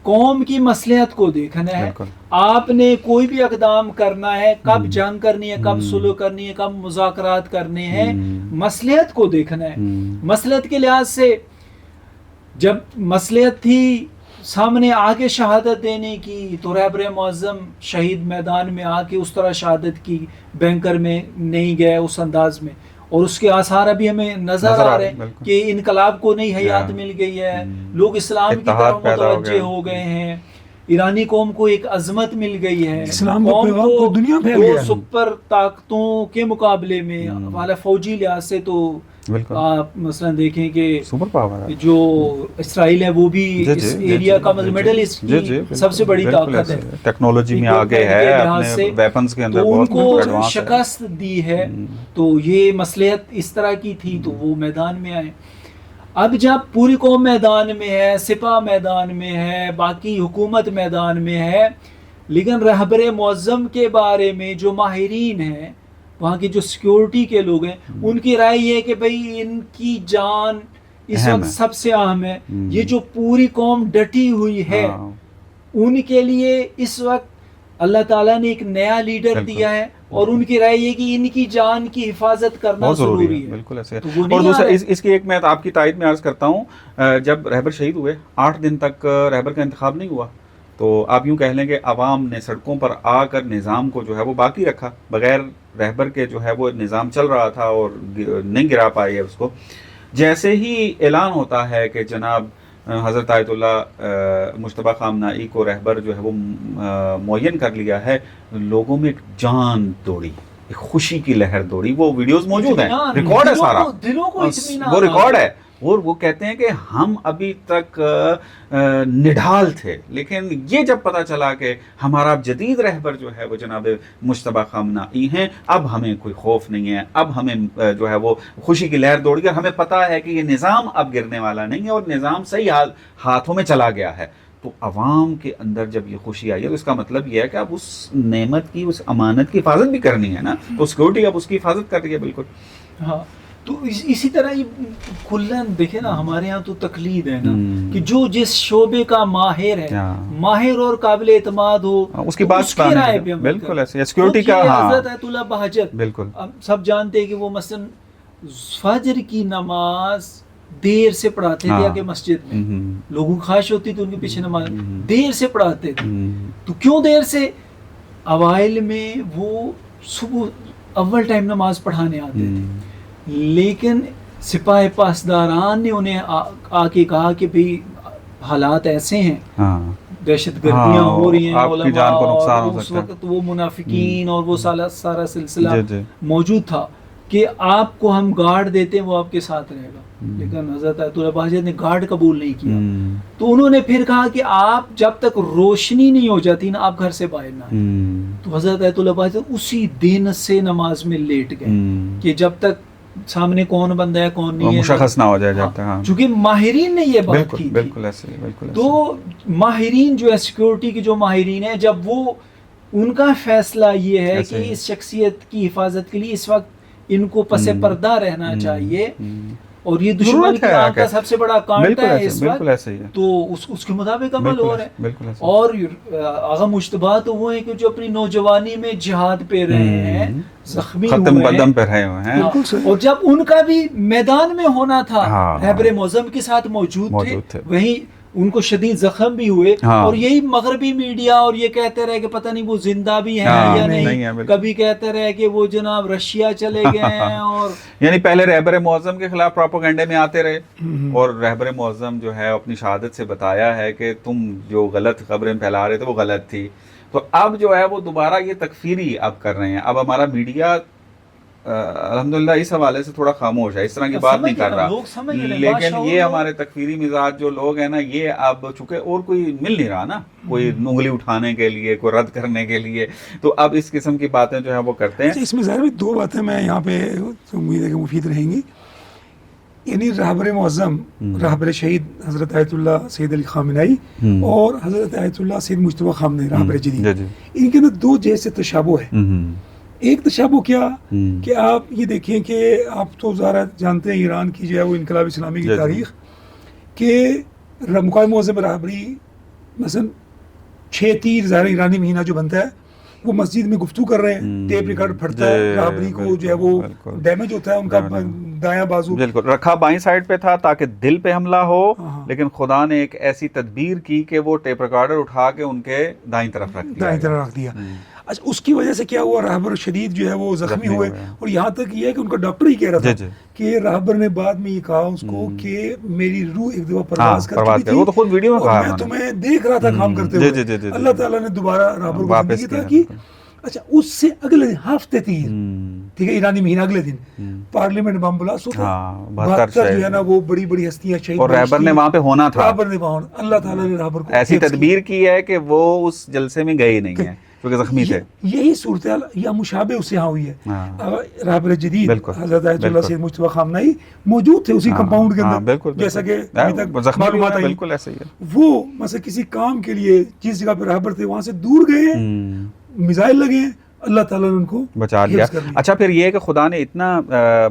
قوم کی مصلحت کو دیکھنا ہے, آپ نے کوئی بھی اقدام کرنا ہے, کب جنگ کرنی ہے, کب صلح کرنی ہے, کب مذاکرات کرنے ہیں, مصلحت کو دیکھنا ہے. مصلحت کے لحاظ سے جب مصلحت تھی سامنے آ کے شہادت دینے کی تو رہبر معظم شہید میدان میں آ کے اس طرح شہادت کی, بینکر میں نہیں گئے اس انداز میں, اور اس کے آثار ابھی ہمیں نظر آ رہے ہیں کہ انقلاب کو نئی حیات مل گئی ہے, لوگ اسلام کی طرف متوجہ ہو گئے ہیں, ایرانی قوم کو ایک عظمت مل گئی ہے, اسلام قوم کو دنیا میں دو سپر طاقتوں کے مقابلے میں والا فوجی لحاظ سے تو آپ مثلا دیکھیں کہ سپر پاور جو اسرائیل ہے وہ بھی اس ایریا کا مڈل ایسٹ کی سب سے بڑی طاقت ہے, ٹیکنالوجی میں آگے ہے, اپنے ویپنز کے اندر تو ان کو ایڈوانس شکست دی ہے. تو یہ مصلحت اس طرح کی تھی تو وہ میدان میں آئے. اب جب پوری قوم میدان میں ہے، سپاہ میدان میں ہے، باقی حکومت میدان میں ہے، لیکن رہبر معظم کے بارے میں جو ماہرین ہیں، وہاں کی جو سیکیورٹی کے لوگ ہیں، ان کی رائے یہ ہے کہ بھئی ان کی جان اس وقت سب سے اہم ہے. یہ جو پوری قوم ڈٹی ہوئی ہے ان کے لیے اس وقت اللہ تعالیٰ نے ایک نیا لیڈر دیا ہے، اور ان کی رائے یہ کہ ان کی جان کی حفاظت کرنا ضروری ہے. بالکل ایسے. اور دوسرا اس کی ایک میں آپ کی تائید میں عرض کرتا ہوں، جب رہبر شہید ہوئے 8 دن تک رہبر کا انتخاب نہیں ہوا، تو آپ یوں کہہ لیں کہ عوام نے سڑکوں پر آ کر نظام کو جو ہے وہ باقی رکھا، بغیر رہبر کے جو ہے وہ نظام چل رہا تھا اور نہیں گرا پائے اس کو. جیسے ہی اعلان ہوتا ہے کہ جناب حضرت آیت اللہ مجتبیٰ خامنائی کو رہبر جو ہے وہ معین کر لیا ہے، لوگوں میں ایک جان دوڑی، ایک خوشی کی لہر دوڑی. وہ ویڈیوز موجود ہیں، ریکارڈ ہے سارا، وہ ریکارڈ ہے. اور وہ کہتے ہیں کہ ہم ابھی تک نڈھال تھے، لیکن یہ جب پتہ چلا کہ ہمارا جدید رہبر جو ہے وہ جناب مجتبیٰ خامنائی ہیں، اب ہمیں کوئی خوف نہیں ہے، اب ہمیں جو ہے وہ خوشی کی لہر دوڑ گئی. ہمیں پتہ ہے کہ یہ نظام اب گرنے والا نہیں ہے اور نظام صحیح ہاتھوں میں چلا گیا ہے. تو عوام کے اندر جب یہ خوشی آئی ہے تو اس کا مطلب یہ ہے کہ اب اس نعمت کی، اس امانت کی حفاظت بھی کرنی ہے نا، تو سیکورٹی اب اس کی حفاظت کر رہی ہے. بالکل. ہاں، تو اسی طرح یہ کلن دیکھیں نا، ہمارے ہاں تو تقلید ہے نا کہ جو جس شعبے کا ماہر ہے، ماہر اور قابل اعتماد ہو، اس کی بات رائے پہ بالکل ایسے. سیکورٹی کا حضرت آیت اللہ بہجت، بالکل سب جانتے ہیں کہ وہ مثلا فجر کی نماز دیر سے پڑھاتے تھے کہ مسجد میں لوگوں کی خواہش ہوتی تھی ان کے پیچھے نماز دیر سے پڑھاتے تھے. تو کیوں دیر سے؟ اوائل میں وہ صبح اول ٹائم نماز پڑھانے آتے تھے، لیکن سپاہ پاسداران نے انہیں آ کے کہا کہ بھئی حالات ایسے ہیں، دہشت گردیاں ہو رہی ہیں، علماء اور اس وقت وہ منافقین اور وہ سارا سلسلہ موجود تھا کہ آپ کو ہم گارڈ دیتے ہیں، وہ آپ کے ساتھ رہے گا. لیکن حضرت آیت اللہ بہجت نے گارڈ قبول نہیں کیا. تو انہوں نے پھر کہا کہ آپ جب تک روشنی نہیں ہو جاتی نا، آپ گھر سے باہر نہ آئیں. تو حضرت آیت اللہ بہجت اسی دن سے نماز میں لیٹ گئے کہ جب تک سامنے کون بندہ ہے کون نہیں ہے مشخص نہ ہو جائے جب تک. چونکہ ماہرین نے یہ بات کی بالکل ایسے. تو ماہرین جو ہے سیکیورٹی کے جو ماہرین ہیں، جب وہ ان کا فیصلہ یہ ہے کہ اس شخصیت کی حفاظت کے لیے اس وقت ان کو پس پردہ رہنا چاہیے، اور یہ دشمن کی آنکھ کا سب سے بڑا کانٹا ہے اس وقت، تو اس کے مطابق عمل ہو رہا ہے. اور آغا مجتبیٰ تو وہ ہیں کہ جو اپنی نوجوانی میں جہاد پہ رہے ہیں، زخمی ہوئے ہیں، اور جب ان کا بھی میدان میں ہونا تھا رہبر معظم کے ساتھ موجود تھے، وہیں ان کو شدید زخم بھی ہوئے. اور یہی مغربی میڈیا اور یہ کہتے رہے کہ پتہ نہیں وہ زندہ بھی ہیں یا نہیں، کبھی کہتے رہے کہ وہ جناب رشیا چلے گئے ہیں. اور یعنی پہلے رہبر معظم کے خلاف پروپیگنڈے میں آتے رہے، اور رہبر معظم جو ہے اپنی شہادت سے بتایا ہے کہ تم جو غلط خبریں پھیلا رہے تھے وہ غلط تھی. تو اب جو ہے وہ دوبارہ یہ تکفیری اب کر رہے ہیں. اب ہمارا میڈیا الحمدللہ اس حوالے سے تھوڑا خاموش ہے، اس طرح کی بات نہیں کر رہا، لیکن یہ ہمارے تکفیری مزاج جو لوگ ہیں نا، یہ اب چونکہ اور کوئی مل نہیں رہا نا، کوئی انگلی اٹھانے کے لیے، کوئی رد کرنے کے لیے، تو اب اس قسم کی باتیں جو ہے وہ کرتے ہیں. اس میں ظاہر 2 باتیں میں یہاں پہ امید ہے کہ مفید رہیں گی. یعنی رہبر معظم، رہبر شہید حضرت آیت اللہ سید علی خامنائی اور حضرت آیت اللہ سید مجتبیٰ خامنائی رہبر جدید، ان کے اندر 2 جیسے تشابہ ہے. ایک تشابہ کیا کہ آپ یہ دیکھیں کہ آپ تو ظاہر جانتے ہیں ایران کی جو ہے وہ انقلاب اسلامی کی تاریخ، کہ مقام معظم رہبری مثلا 6 تیر ظاہر ایرانی مہینہ جو بنتا ہے، وہ مسجد میں گفتگو کر رہے ہیں، ٹیپ ریکارڈ پھٹتا ہے، رہبری کو جو ہے وہ ڈیمیج ہوتا ہے، ان کا دایاں بازو بالکل رکھا بائیں سائڈ پہ تھا تاکہ دل پہ حملہ ہو، لیکن خدا نے ایک ایسی تدبیر کی کہ وہ ٹیپ ریکارڈر اٹھا کے ان کے دائیں طرف رکھ دیا. اچھا، اس کی وجہ سے کیا ہوا، رہبر شدید جو ہے وہ زخمی ہوئے، اور یہاں تک یہ ہے کہ ان کا ڈاکٹر ہی کہہ رہا تھا کہ رہبر نے بعد میں یہ کہا اس کو کہ میری روح ایک دفعہ پرواز کر چکی تھی، وہ تو خود ویڈیو میں کہا، میں تمہیں دیکھ رہا تھا کام کرتے ہوئے، اللہ تعالیٰ نے دوبارہ رہبر کو زندگی عطا کی. اچھا، اس سے اگلے دن ہفتے تیر، ٹھیک ہے، ایرانی مہینہ اگلے دن پارلیمنٹ بم بلاسٹ ہوتا، 72 جو ہے نا وہ بڑی بڑی ہستیاں شہید، اور رہبر نے وہاں پہ ہونا تھا، رہبر نے وہاں، اللہ تعالیٰ نے رہبر کو ایسی تدبیر کی ہے کہ وہ اس جلسے میں گئے نہیں ہیں. کیونکہ زخمی تھے. یہی صورتحال یا مشابہ اس سے یہاں ہوئی ہے. رہبر جدید حضرت آیت اللہ سید مجتبی خامنہی موجود تھے اسی کمپاؤنڈ کے اندر, جیسا کہ ابھی تک معلومات آئی. بالکل ایسا ہی ہے. وہ مثلا کسی کام کے لیے جس جگہ پہ رہبر تھے وہاں سے دور گئے ہیں, میزائل لگے ہیں, اللہ تعالیٰ نے ان کو بچا لیا. اچھا پھر یہ کہ خدا نے اتنا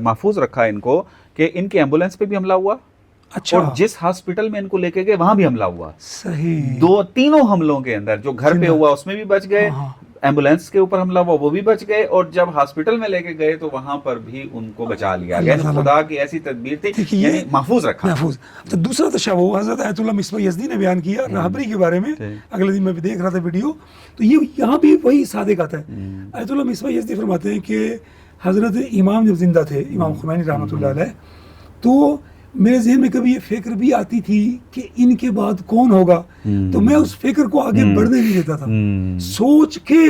محفوظ رکھا ان کو کہ ان کے ایمبولینس پہ بھی حملہ ہوا, اچھا, اور جس ہاسپٹل میں ان کو لے کے گئے وہاں بھی حملہ ہوا. صحیح. تینوں حملوں کے اندر جو گھر پہ ہوا اس میں بھی بچ گئے, ایمبولینس کے اوپر حملہ ہوا وہ بھی بچ گئے, اور جب ہاسپٹل میں لے کے گئے تو وہاں پر بھی ان کو بچا لیا. یعنی خدا کی ایسی تدبیر تھی, یعنی محفوظ رکھا. محفوظ. تو دوسرا تشابہ حضرت آیت اللہ مصباح یزدی نے بیان کیا رہبری کے بارے میں. اگلے دن میں بھی دیکھ رہا تھا ویڈیو, تو یہ یہاں بھی وہی صادق آتا ہے. آیت اللہ مصباح یزدی فرماتے ہیں کہ حضرت امام جب زندہ تھے, امام خمینی رحمۃ اللہ علیہ, تو میرے ذہن میں کبھی یہ فکر بھی آتی تھی کہ ان کے بعد کون ہوگا, تو میں اس فکر کو آگے بڑھنے نہیں دیتا تھا. سوچ کے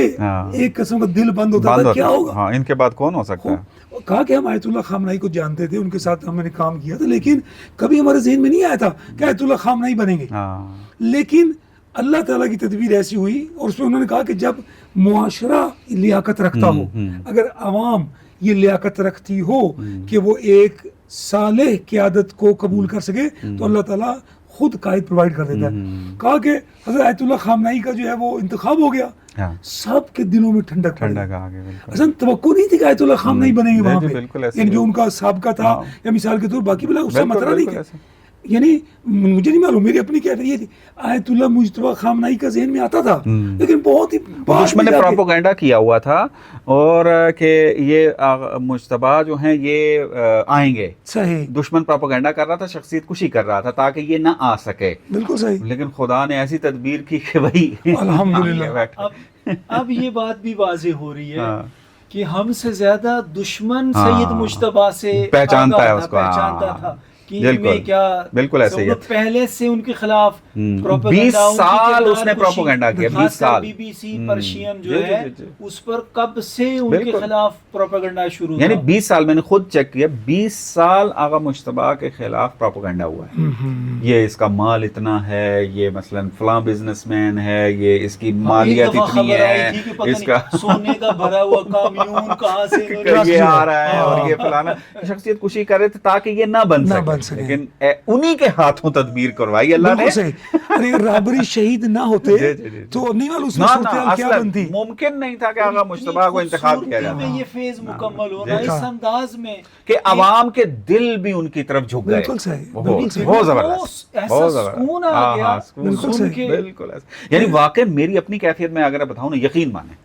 ایک قسم کا دل بند ہوتا تھا کیا ہوگا, ان کے بعد کون ہو سکتا ہے. کہا کہ ہم آیت اللہ خامنہی کو جانتے تھے, ان کے ساتھ ہم نے کام کیا تھا, لیکن کبھی ہمارے ذہن میں نہیں آیا تھا کہ آیت اللہ خامنہی بنیں گے. لیکن اللہ تعالیٰ کی تدبیر ایسی ہوئی, اور اس میں انہوں نے کہا کہ جب معاشرہ لیاقت رکھتا ہو, اگر عوام یہ لیاقت رکھتی ہو کہ وہ ایک صالح قیادت کو قبول کر سکے, تو اللہ تعالیٰ خود قائد پرووائڈ کر دیتا ہے. کہا کہ حضرت آیت اللہ خامنہی کا جو ہے وہ انتخاب ہو گیا, سب کے دلوں میں ٹھنڈک آ گئی. اصلا توقع نہیں تھی کہ آیت اللہ خامنہی بنیں گے وہاں پہ, یعنی جو ان کا سابقہ تھا, یا مثال کے طور باقی بلا اس کا مطلب نہیں کیا, یعنی مجھے نہیں معلوم, میری اپنی کیفیت یہ تھی آیت اللہ مجتبی خامنہی کا ذہن میں آتا تھا, لیکن بہت ہی دشمن نے پروپیگنڈا کیا ہوا تھا, اور کہ یہ مجتبی جو ہیں یہ آئیں گے. صحیح. دشمن پروپیگنڈا کر رہا تھا, شخصیت کشی کر رہا تھا تاکہ یہ نہ آ سکے. بالکل صحیح. لیکن خدا نے ایسی تدبیر کی کہ وہی الحمدللہ. اب یہ بات بھی واضح ہو رہی ہے کہ ہم سے زیادہ دشمن سید مجتبی سے پہچانتا ہے اس کو, پہچانتا تھا بالکل ایسے ہی. پہلے سے ان کے خلاف 20 سال اس نے پروپیگنڈا کیا, 20 سال. بی بی سی پرشین جو ہے اس پر کب سے ان کے خلاف پروپیگنڈا شروع, یعنی 20 سال میں نے خود چیک کیا, 20 سال آقا مجتبی کے خلاف پروپیگنڈا ہوا ہے. یہ اس کا مال اتنا ہے, یہ مثلا فلاں بزنس مین ہے, یہ اس کی مالیت اتنی ہے, اس کا سونے کا بھرا ہوا کامیون کہاں سے یہ آ رہا ہے, اور یہ فلانا شخصیت کشی کر رہے تھے تاکہ یہ نہ بن سکے. لیکن انہی کے ہاتھوں تدبیر کروائی اللہ نے. اگر رابری شہید نہ ہوتے تو نہیں معلوم اس میں صورتحال کیا بنتی. ممکن نہیں تھا کہ آقا مجتبی کو انتخاب کیا جائے. یہ فیز مکمل ہونا اس انداز میں کہ عوام کے دل بھی ان کی طرف جھک گئے. بالکل صحیح, بہت زبردست, ایسا سکون آ گیا. بالکل ایسا. یعنی واقعی میری اپنی کیفیت میں اگر بتاؤں نا, یقین مانیں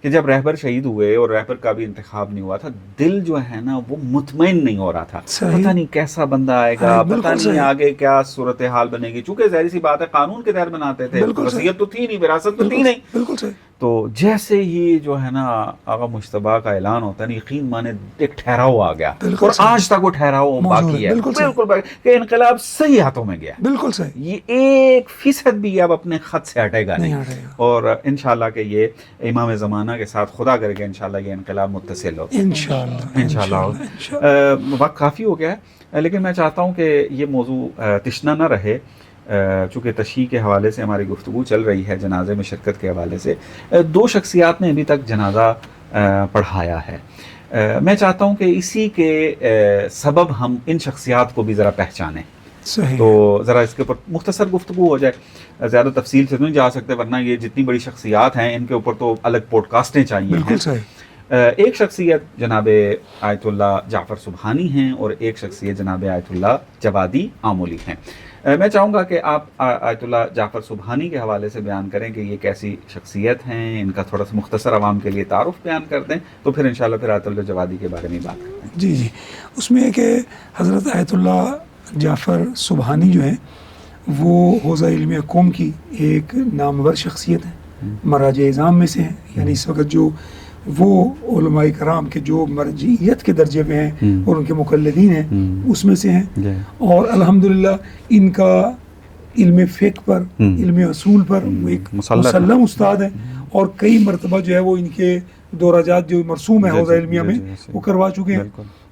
کہ جب رہبر شہید ہوئے اور رہبر کا بھی انتخاب نہیں ہوا تھا, دل جو ہے نا وہ مطمئن نہیں ہو رہا تھا. پتہ نہیں کیسا بندہ آئے گا, پتہ نہیں آگے کیا صورتحال بنے گی, چونکہ ظاہر سی بات ہے قانون کے تحت بناتے تھے, وصیت تو تھی نہیں, وراثت تو تھی نہیں. بالکل صحیح. تو جیسے ہی جو ہے نا آقا مجتبی کا اعلان ہوتا ہے نا, یقین مانے ایک ٹھہراؤ آ گیا, اور آج تک وہ ٹھہراؤ باقی ہے. بالکل کہ انقلاب صحیح ہاتھوں میں گیا. بالکل صحیح. یہ 1% بھی اب اپنے خط سے ہٹے گا نہیں, اور انشاءاللہ کہ یہ امام زمانہ کے ساتھ خدا کرے گا انشاءاللہ یہ انقلاب متصل ہو انشاءاللہ. وقت کافی ہو گیا ہے, لیکن میں چاہتا ہوں کہ یہ موضوع تشنا نہ رہے, چونکہ تشیع کے حوالے سے ہماری گفتگو چل رہی ہے, جنازے میں شرکت کے حوالے سے 2 شخصیات نے ابھی تک جنازہ پڑھایا ہے. میں چاہتا ہوں کہ اسی کے سبب ہم ان شخصیات کو بھی ذرا پہچانیں. تو ذرا اس کے اوپر مختصر گفتگو ہو جائے, زیادہ تفصیل سے نہیں جا سکتے ورنہ یہ جتنی بڑی شخصیات ہیں ان کے اوپر تو الگ پوڈ کاسٹیں چاہیے. ایک شخصیت جناب آیت اللہ جعفر سبحانی ہیں, اور ایک شخصیت جناب آیت اللہ جوادی آمولی ہیں. میں چاہوں گا کہ آپ آیت اللہ جعفر سبحانی کے حوالے سے بیان کریں کہ یہ کیسی شخصیت ہیں, ان کا تھوڑا سا مختصر عوام کے لیے تعارف بیان کر دیں, تو پھر انشاءاللہ پھر آیت اللہ جوادی کے بارے میں بات کرتے ہیں. جی, اس میں ہے کہ حضرت آیت اللہ جعفر سبحانی جو ہیں وہ حوزہ علم قوم کی ایک نامور شخصیت ہے, مراجع اعظام میں سے ہیں. یعنی اس وقت جو وہ علماء کرام کے جو مرجعیت کے درجے میں ہیں اور ان کے مقلدین ہیں اس میں سے ہیں, اور الحمدللہ ان کا علم فقہ پر, علم اصول پر وہ ایک مسلم استاد ہیں, اور کئی مرتبہ جو ہے وہ ان کے دورجات جو مرسوم ہے حوزہ علمیہ میں وہ کروا چکے ہیں.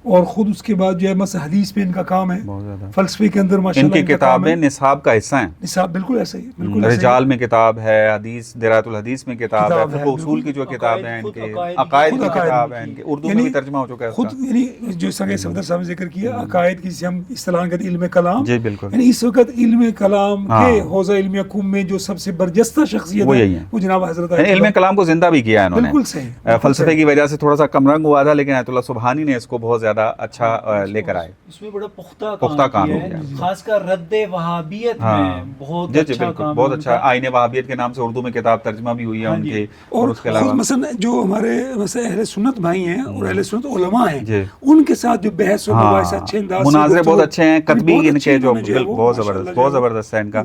اور خود اس کے بعد جو ہے مثلا حدیث پہ ان کا کام ہے, بہت زیادہ. فلسفے کے اندر ماشاء ان اللہ کی کتابیں نصاب کا حصہ ہیں. نصاب بالکل ایسا ہی, بالکل ایسا ہی. رجال میں کتاب ہے, حدیث درایت الحدیث میں کتاب ہے, فقہ اصول کی جو کتاب ہیں ان کے, عقائد کی کتاب ہے ان کے, اردو میں بھی ترجمہ ہو چکا ہے خود, یعنی جو سگے صفدر صاحب نے ذکر کیا عقائد کی جسے ہم اصطلاح کہتے ہیں علم کلام, جی بالکل, یعنی اس وقت علم کلام کے حوزہ علمیہ کم میں جو سب سے برجستہ شخصیت ہے وہ جناب حضرت علم کلام کو زندہ بھی کیا ہے انہوں نے. بالکل صحیح. فلسفے کی وجہ سے تھوڑا سا کم رنگ ہوا تھا, لیکن آیت اللہ سبحانی نے اس کو بہت زیادہ اچھا لے کر آئے. اس میں بڑا پختہ کام ہو ہے, گیا, خاص کر رد وہابیت میں بہت اچھا کام, بہت اچھا. آئین وہابیت کے نام سے اردو میں کتاب ترجمہ بھی ہوئی ہے ان کی. اور اس کے علاوہ مثلا جو ہمارے مثلا اہل سنت بھائی ہیں اور اہل سنت علماء ہیں, ان کے ساتھ جو بحث و مباحثہ اچھے انداز سے, مناظرے بہت اچھے ہیں, کتبی ان کے جو بہت زبردست, بہت زبردست ہے ان کا.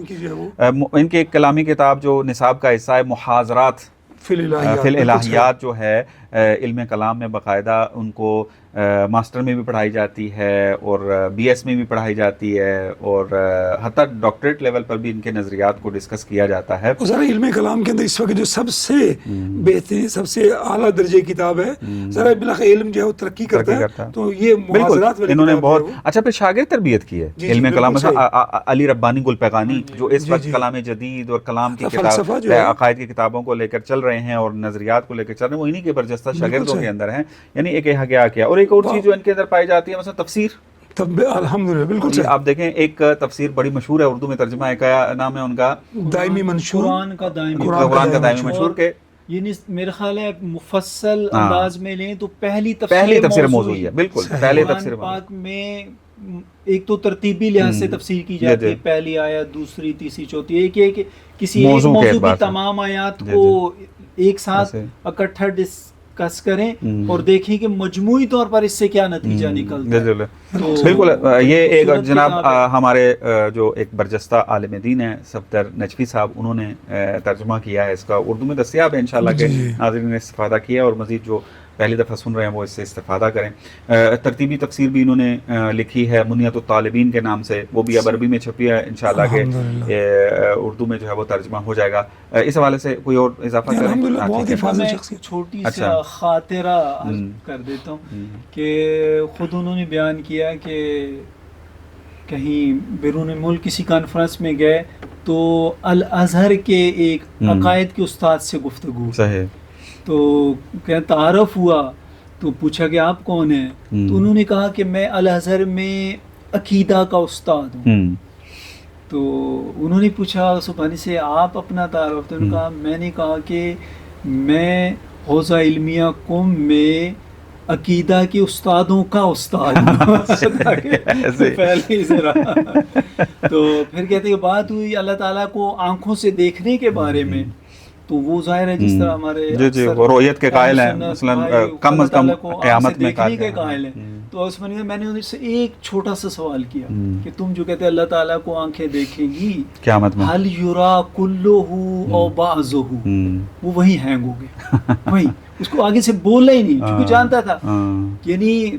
ان کی ایک کلامی کتاب جو نصاب کا حصہ ہے محاضرات فی الالہیات جو ہے علم کلام میں, باقاعدہ ان کو ماسٹر میں بھی پڑھائی جاتی ہے اور بی ایس میں بھی پڑھائی جاتی ہے, اور حتیٰ ڈاکٹریٹ لیول پر بھی ان کے نظریات کو ڈسکس کیا جاتا ہے. ذرا علم کلام کے اندر اس وقت جو سب سے بہترین, سب سے اعلیٰ درجے کی کتاب ہے, ذرا بالآخر علم جو ہے وہ ترقی کرتا ہے, تو یہ محاضرات والی انہوں نے بہت اچھا پھر شاگرد تربیت کی ہے علم کلام. علی ربانی گلپیغانی جو اس وقت کلام جدید اور کلام کی کتاب, عقائد کی کتابوں کو لے کر چل رہے ہیں اور نظریات کو لے کر چل رہے ہیں, وہ انہی کے برجستہ شاگردوں کے اندر ہیں. یعنی ایک کیا کیا. اور ایک اور چیز جو ان کے اندر پائی جاتی ہے مثلا تفسیر. الحمدللہ بالکل صحیح. آپ دیکھیں ایک تفسیر بڑی مشہور ہے اردو میں ترجمہ ہے, کیا نام ہے ان کا, دائمی منشور, قرآن کا دائمی منشور کے, یعنی میرا خیال ہے مفصل انداز میں لیں تو پہلی تفسیر موضوعی ہے. بالکل پہلے تفسیر پاک میں ایک تو ترتیبی لحاظ سے تفسیر کی جاتی ہے, پہلی آیت, دوسری, تیسری, چوتھی, ایک ہے کہ کسی ایک موضوع کی تمام آیات کو ایک ساتھ اکٹھا ڈسکس کریں اور دیکھیں کہ مجموعی طور پر اس سے کیا نتیجہ نکلتا ہے. بالکل. یہ ایک جناب ہمارے جو ایک برجستہ عالم دین ہیں صفدر نجفی صاحب, انہوں نے ترجمہ کیا ہے اس کا, اردو میں دستیاب ہے انشاءاللہ کہ ناظرین نے استفادہ کیا اور مزید جو پہلی دفعہ سن رہے ہیں وہ اس سے استفادہ کریں. ترتیبی تفسیر بھی انہوں نے لکھی ہے منیت الطالبین کے نام سے, وہ بھی اب عربی میں چھپی ہے انشاءاللہ کہ اردو میں جو ہے وہ ترجمہ ہو جائے گا. اس حوالے سے کوئی اور اضافہ کریں؟ چھوٹی سا خاطرہ کر دیتا ہوں کہ خود انہوں نے بیان کیا کہ کہیں بیرون ملک کسی کانفرنس میں گئے تو الازہر کے ایک عقائد کے استاد سے گفتگو, تو کہ تعارف ہوا تو پوچھا کہ آپ کون ہیں, تو انہوں نے کہا کہ میں الازہر میں عقیدہ کا استاد ہوں. تو انہوں نے پوچھا سبحانی سے آپ اپنا تعارف, تو انہوں نے کہا, میں نے کہا کہ میں حوزہ علمیہ قم میں عقیدہ کے استادوں کا استاد پہلے سے رہا. تو پھر کہتے ہیں بات ہوئی اللہ تعالیٰ کو آنکھوں سے دیکھنے کے بارے میں, تو وہ ظاہر ہے جس طرح ہمارے رؤیت کے قائل ہیں, مثلا کم از کم قیامت میں قائل ہیں. تو اس میں نے ان سے ایک چھوٹا سا سوال کیا کہ تم جو کہتے ہیں اللہ تعالیٰ کو آنکھیں دیکھیں گی قیامت میں, حل یرا کلہ او بعضہ, وہ وہی ہینگ ہو گیا, وہی اس کو آگے سے بولا ہی نہیں کیونکہ جانتا تھا یعنی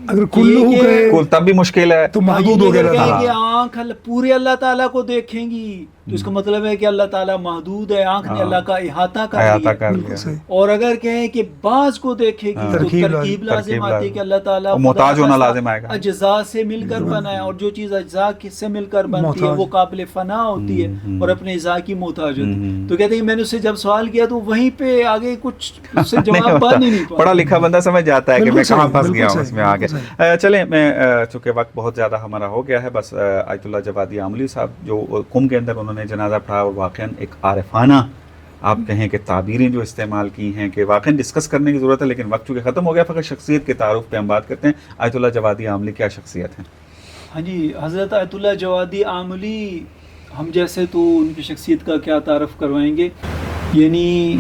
اگر کلو تب بھی مشکل ہے تو محدود ہو گیا کہ آنکھ پورے اللہ تعالیٰ کو دیکھیں گی تو اس کا مطلب ہے کہ اللہ تعالیٰ محدود ہے, آنکھ نے اللہ کا احاطہ کر لیا. اور اگر کہیں کہ بعض کو دیکھے گی تو ترکیب لازم آتی ہے کہ اللہ تعالیٰ محتاج ہونا لازم آئے گا, اجزاء سے مل کر بنا ہے, اور جو چیز اجزاء سے مل کر بنتی ہے وہ قابل فنا ہوتی ہے اور اپنے اجزاء کی محتاج ہوتی ہے. تو کہتے ہیں میں نے اس سے جب سوال کیا تو وہیں پہ آگے کچھ اس سے جواب بن ہی نہیں پایا. پڑھا لکھا بندہ سمجھ جاتا ہے کہ میں کہاں پھنس گیا ہوں اس میں آگے. چلیں, میں چونکہ وقت بہت زیادہ ہمارا ہو گیا ہے, بس آیت اللہ جوادی عاملی صاحب جو قم کے اندر انہوں نے جنازہ پڑھا اور واقعاً ایک عارفانہ آپ کہیں کہ تعبیریں جو استعمال کی ہیں کہ واقعاً ڈسکس کرنے کی ضرورت ہے, لیکن وقت چونکہ ختم ہو گیا, فقط شخصیت کے تعارف پہ ہم بات کرتے ہیں. آیت اللہ جوادی عاملی کیا شخصیت ہیں؟ ہاں جی, حضرت آیت اللہ جوادی عاملی ہم جیسے تو ان کی شخصیت کا کیا تعارف کروائیں گے, یعنی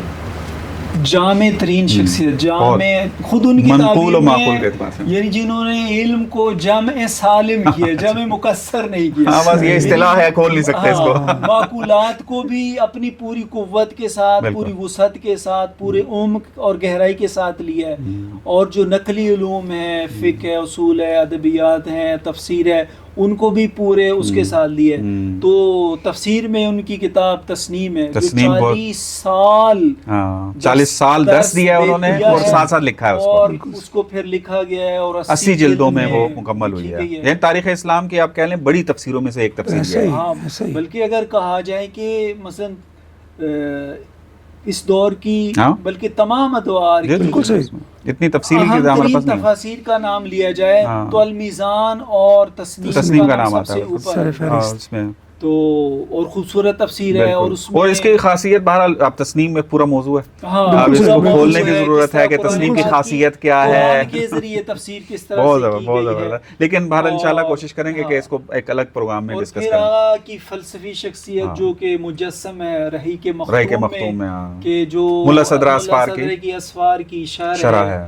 جامع ترین شخصیت, جامع خود ان کی تعبیر میں, یعنی جنہوں نے علم کو جمع سالم کیا, جمع مکسر نہیں کیا. بس یہ اصطلاح ہے, کھول نہیں سکتے اس کو. معقولات کو بھی اپنی پوری قوت کے ساتھ, پوری وسعت کے ساتھ, پورے عمق اور گہرائی کے ساتھ لیا ہے, اور جو نقلی علوم ہیں, فقہ ہے, اصول ہے, ادبیات ہیں, تفسیر ہے, ان کو بھی پورے اس کے ساتھ لیے. تو تفسیر میں ان کی کتاب تسنیم ہے جو 40 سال درس دیا ہے انہوں نے اور ساتھ ساتھ لکھا ہے اور اس کو پھر لکھا گیا ہے اور 80 جلدوں میں وہ مکمل ہوئی ہے. یعنی تاریخ اسلام کی آپ کہہ لیں بڑی تفسیروں میں سے ایک تفسیر ہے. ہاں بلکہ اگر کہا جائے کہ مثلا اس دور کی بلکہ تمام ادوار کی اتنی تفصیل کی ہمارے پاس نہیں، تفاسیر کا نام لیا جائے تو المیزان اور تسنیم کا نام آتا ہے اس میں. تو اور خوبصورت تفسیر ہے اور اس میں اور اس کی خاصیت بہرحال اب تسنیم میں پورا موضوع ہے. اب اس کو کھولنے کی ضرورت ہے کہ تسنیم کی خاصیت کیا ہے، قرآن کے ذریعے تفسیر کس طرح سے کی گئی ہے. لیکن بہرحال انشاءاللہ کوشش کریں گے کہ اس کو ایک الگ پروگرام میں ڈسکس کریں. اور پھر آقا کی فلسفی شخصیت جو کہ مجسم ہے رحیق مختوم میں کہ جو ملا صدرہ اسفار کی اسفار کی شرح ہے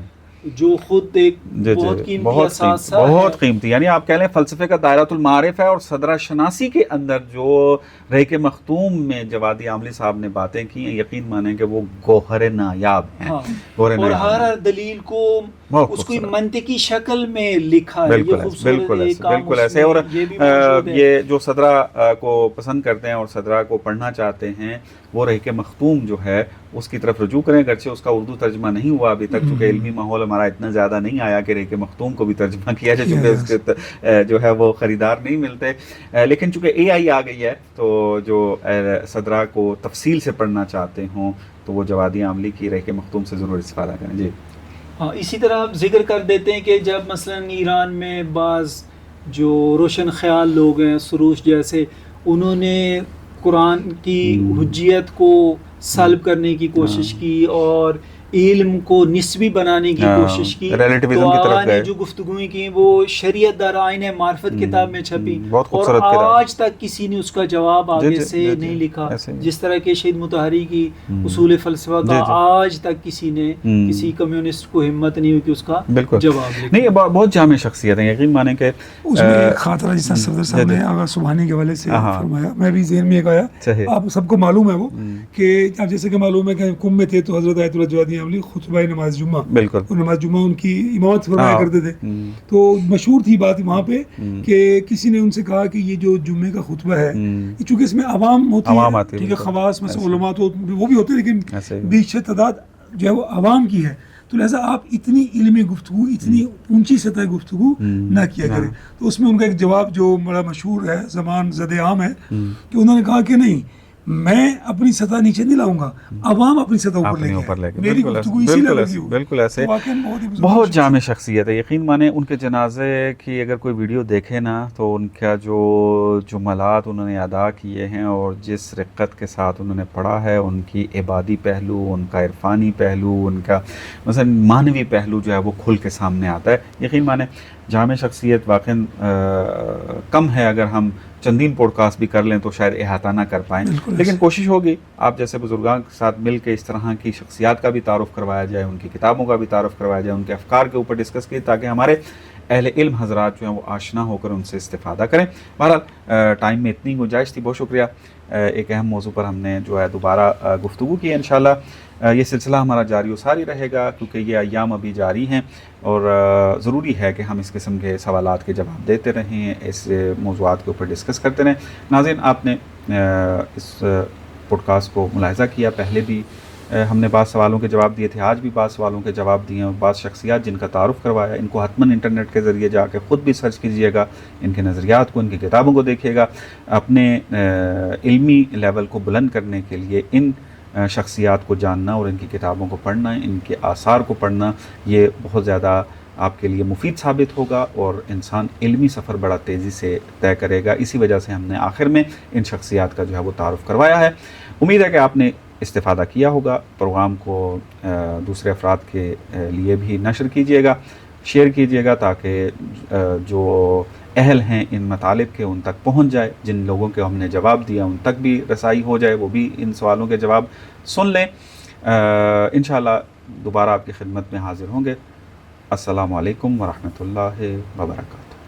جو خود ایک بہت قیمتی اثاثہ ہے، بہت قیمتی. یعنی آپ کہہ لیں فلسفے کا دائرۃ المعارف ہے اور صدرہ شناسی کے اندر جو رحیق مختوم میں جوادی عاملی صاحب نے باتیں کی ہیں، یقین مانیں کہ وہ گوہر نایاب ہیں. اور ہر دلیل کو اس کو منطقی شکل میں لکھا ہے. بالکل ایسے. اور یہ جو صدرہ کو پسند کرتے ہیں اور صدرہ کو پڑھنا چاہتے ہیں وہ رحیق مختوم جو ہے اس کی طرف رجوع کریں. اگرچہ اس کا اردو ترجمہ نہیں ہوا ابھی تک چونکہ علمی ماحول ہمارا اتنا زیادہ نہیں آیا کہ رحیق مختوم کو بھی ترجمہ کیا جائے، چونکہ اس کے جو ہے وہ خریدار نہیں ملتے. لیکن چونکہ اے آئی آ گئی ہے تو جو صدرہ کو تفصیل سے پڑھنا چاہتے ہوں تو وہ جوادی عاملی کی رحیق مختوم سے ضرور استفادہ کریں. جی ہاں، اسی طرح ذکر کر دیتے ہیں کہ جب مثلا ایران میں بعض جو روشن خیال لوگ ہیں سروش جیسے، انہوں نے قرآن کی حجیت کو سلب کرنے کی کوشش کی اور علم کو نسبی بنانے کی کوشش کی، تو آقا نے جو گفتگویں کی وہ شریعت در آئین معرفت کتاب میں چھپی اور آج تک کسی نے اس کا جواب آگے سے نہیں لکھا. جس طرح کہ شہید مطہری کی اصول فلسفہ کا آج تک کسی نے کسی کمیونسٹ کو ہمت نہیں ہوئی کہ اس کا جواب لکھے. نہیں، بہت جامع شخصیت ہیں. یقین مانیں کہ اس میں ایک خاطرہ جس طرح صفدر صاحب نے آغا سبحانی کے حوالے سے فرمایا، میں بھی ذہن میں ایک آیا، آپ سب کو معلوم ہے وہ کہ اب جیسے کہ معلوم ہے کہ کم میں تھے تو حضرت آیت اللہ جوادی عاملی خطبہ نماز جمعہ، بالکل نماز جمعہ ان کی امامت فرمایا کرتے تھے. تو مشہور تھی بات وہاں پہ کہ کسی نے ان سے کہا کہ یہ جو جمعے کا خطبہ ہے چونکہ اس میں عوام ہوتی ہے، ٹھیک ہے، خواص میں سے علماء تو وہ بھی ہوتے ہیں لیکن بیش تعداد جو ہے وہ عوام کی ہے، تو لہٰذا آپ اتنی علمی گفتگو، اتنی اونچی سطح گفتگو نہ کیا کریں. تو اس میں ان کا ایک جواب جو بڑا مشہور ہے، زمان زد عام ہے، کہ انہوں نے کہا کہ نہیں، میں اپنی سطح نیچے نہیں لاؤں گا، عوام اپنی سطح اوپر لے کے، میری گفتگو اسی لیول کی ہو. بالکل ایسے بہت جامع شخصیت ہے. یقین مانیں ان کے جنازے کی اگر کوئی ویڈیو دیکھے نا تو ان کا جو جملات انہوں نے ادا کیے ہیں اور جس رقت کے ساتھ انہوں نے پڑھا ہے، ان کی عبادی پہلو، ان کا عرفانی پہلو، ان کا مثلا معنوی پہلو جو ہے وہ کھل کے سامنے آتا ہے. یقین مانیں جامع شخصیت واقعی کم ہے، اگر ہم چندین پوڈ کاسٹ بھی کر لیں تو شاید احاطہ نہ کر پائیں، لیکن کوشش ہوگی آپ جیسے بزرگان کے ساتھ مل کے اس طرح کی شخصیات کا بھی تعارف کروایا جائے، ان کی کتابوں کا بھی تعارف کروایا جائے، ان کے افکار کے اوپر ڈسکس کی تاکہ ہمارے اہل علم حضرات جو ہیں وہ آشنا ہو کر ان سے استفادہ کریں. بہرحال ٹائم میں اتنی گنجائش تھی. بہت شکریہ. ایک اہم موضوع پر ہم نے جو ہے دوبارہ گفتگو کی. انشاءاللہ یہ سلسلہ ہمارا جاری و ساری رہے گا کیونکہ یہ ایام ابھی جاری ہیں اور ضروری ہے کہ ہم اس قسم کے سوالات کے جواب دیتے رہیں، اس موضوعات کے اوپر ڈسکس کرتے رہیں. ناظرین، آپ نے اس پوڈ کاسٹ کو ملاحظہ کیا، پہلے بھی ہم نے بعض سوالوں کے جواب دیے تھے، آج بھی بعض سوالوں کے جواب دیے ہیں اور بعض شخصیات جن کا تعارف کروایا، ان کو حتماً انٹرنیٹ کے ذریعے جا کے خود بھی سرچ کیجیے گا، ان کے نظریات کو، ان کی کتابوں کو دیکھیے گا. اپنے علمی لیول کو بلند کرنے کے لیے ان شخصیات کو جاننا اور ان کی کتابوں کو پڑھنا، ان کے آثار کو پڑھنا، یہ بہت زیادہ آپ کے لیے مفید ثابت ہوگا اور انسان علمی سفر بڑا تیزی سے طے کرے گا. اسی وجہ سے ہم نے آخر میں ان شخصیات کا جو ہے وہ تعارف کروایا ہے. امید ہے کہ آپ نے استفادہ کیا ہوگا. پروگرام کو دوسرے افراد کے لیے بھی نشر کیجیے گا، شیئر کیجیے گا تاکہ جو اہل ہیں ان مطالب کے ان تک پہنچ جائے. جن لوگوں کے ہم نے جواب دیا ان تک بھی رسائی ہو جائے، وہ بھی ان سوالوں کے جواب سن لیں. انشاءاللہ دوبارہ آپ کی خدمت میں حاضر ہوں گے. السلام علیکم ورحمۃ اللہ وبرکاتہ.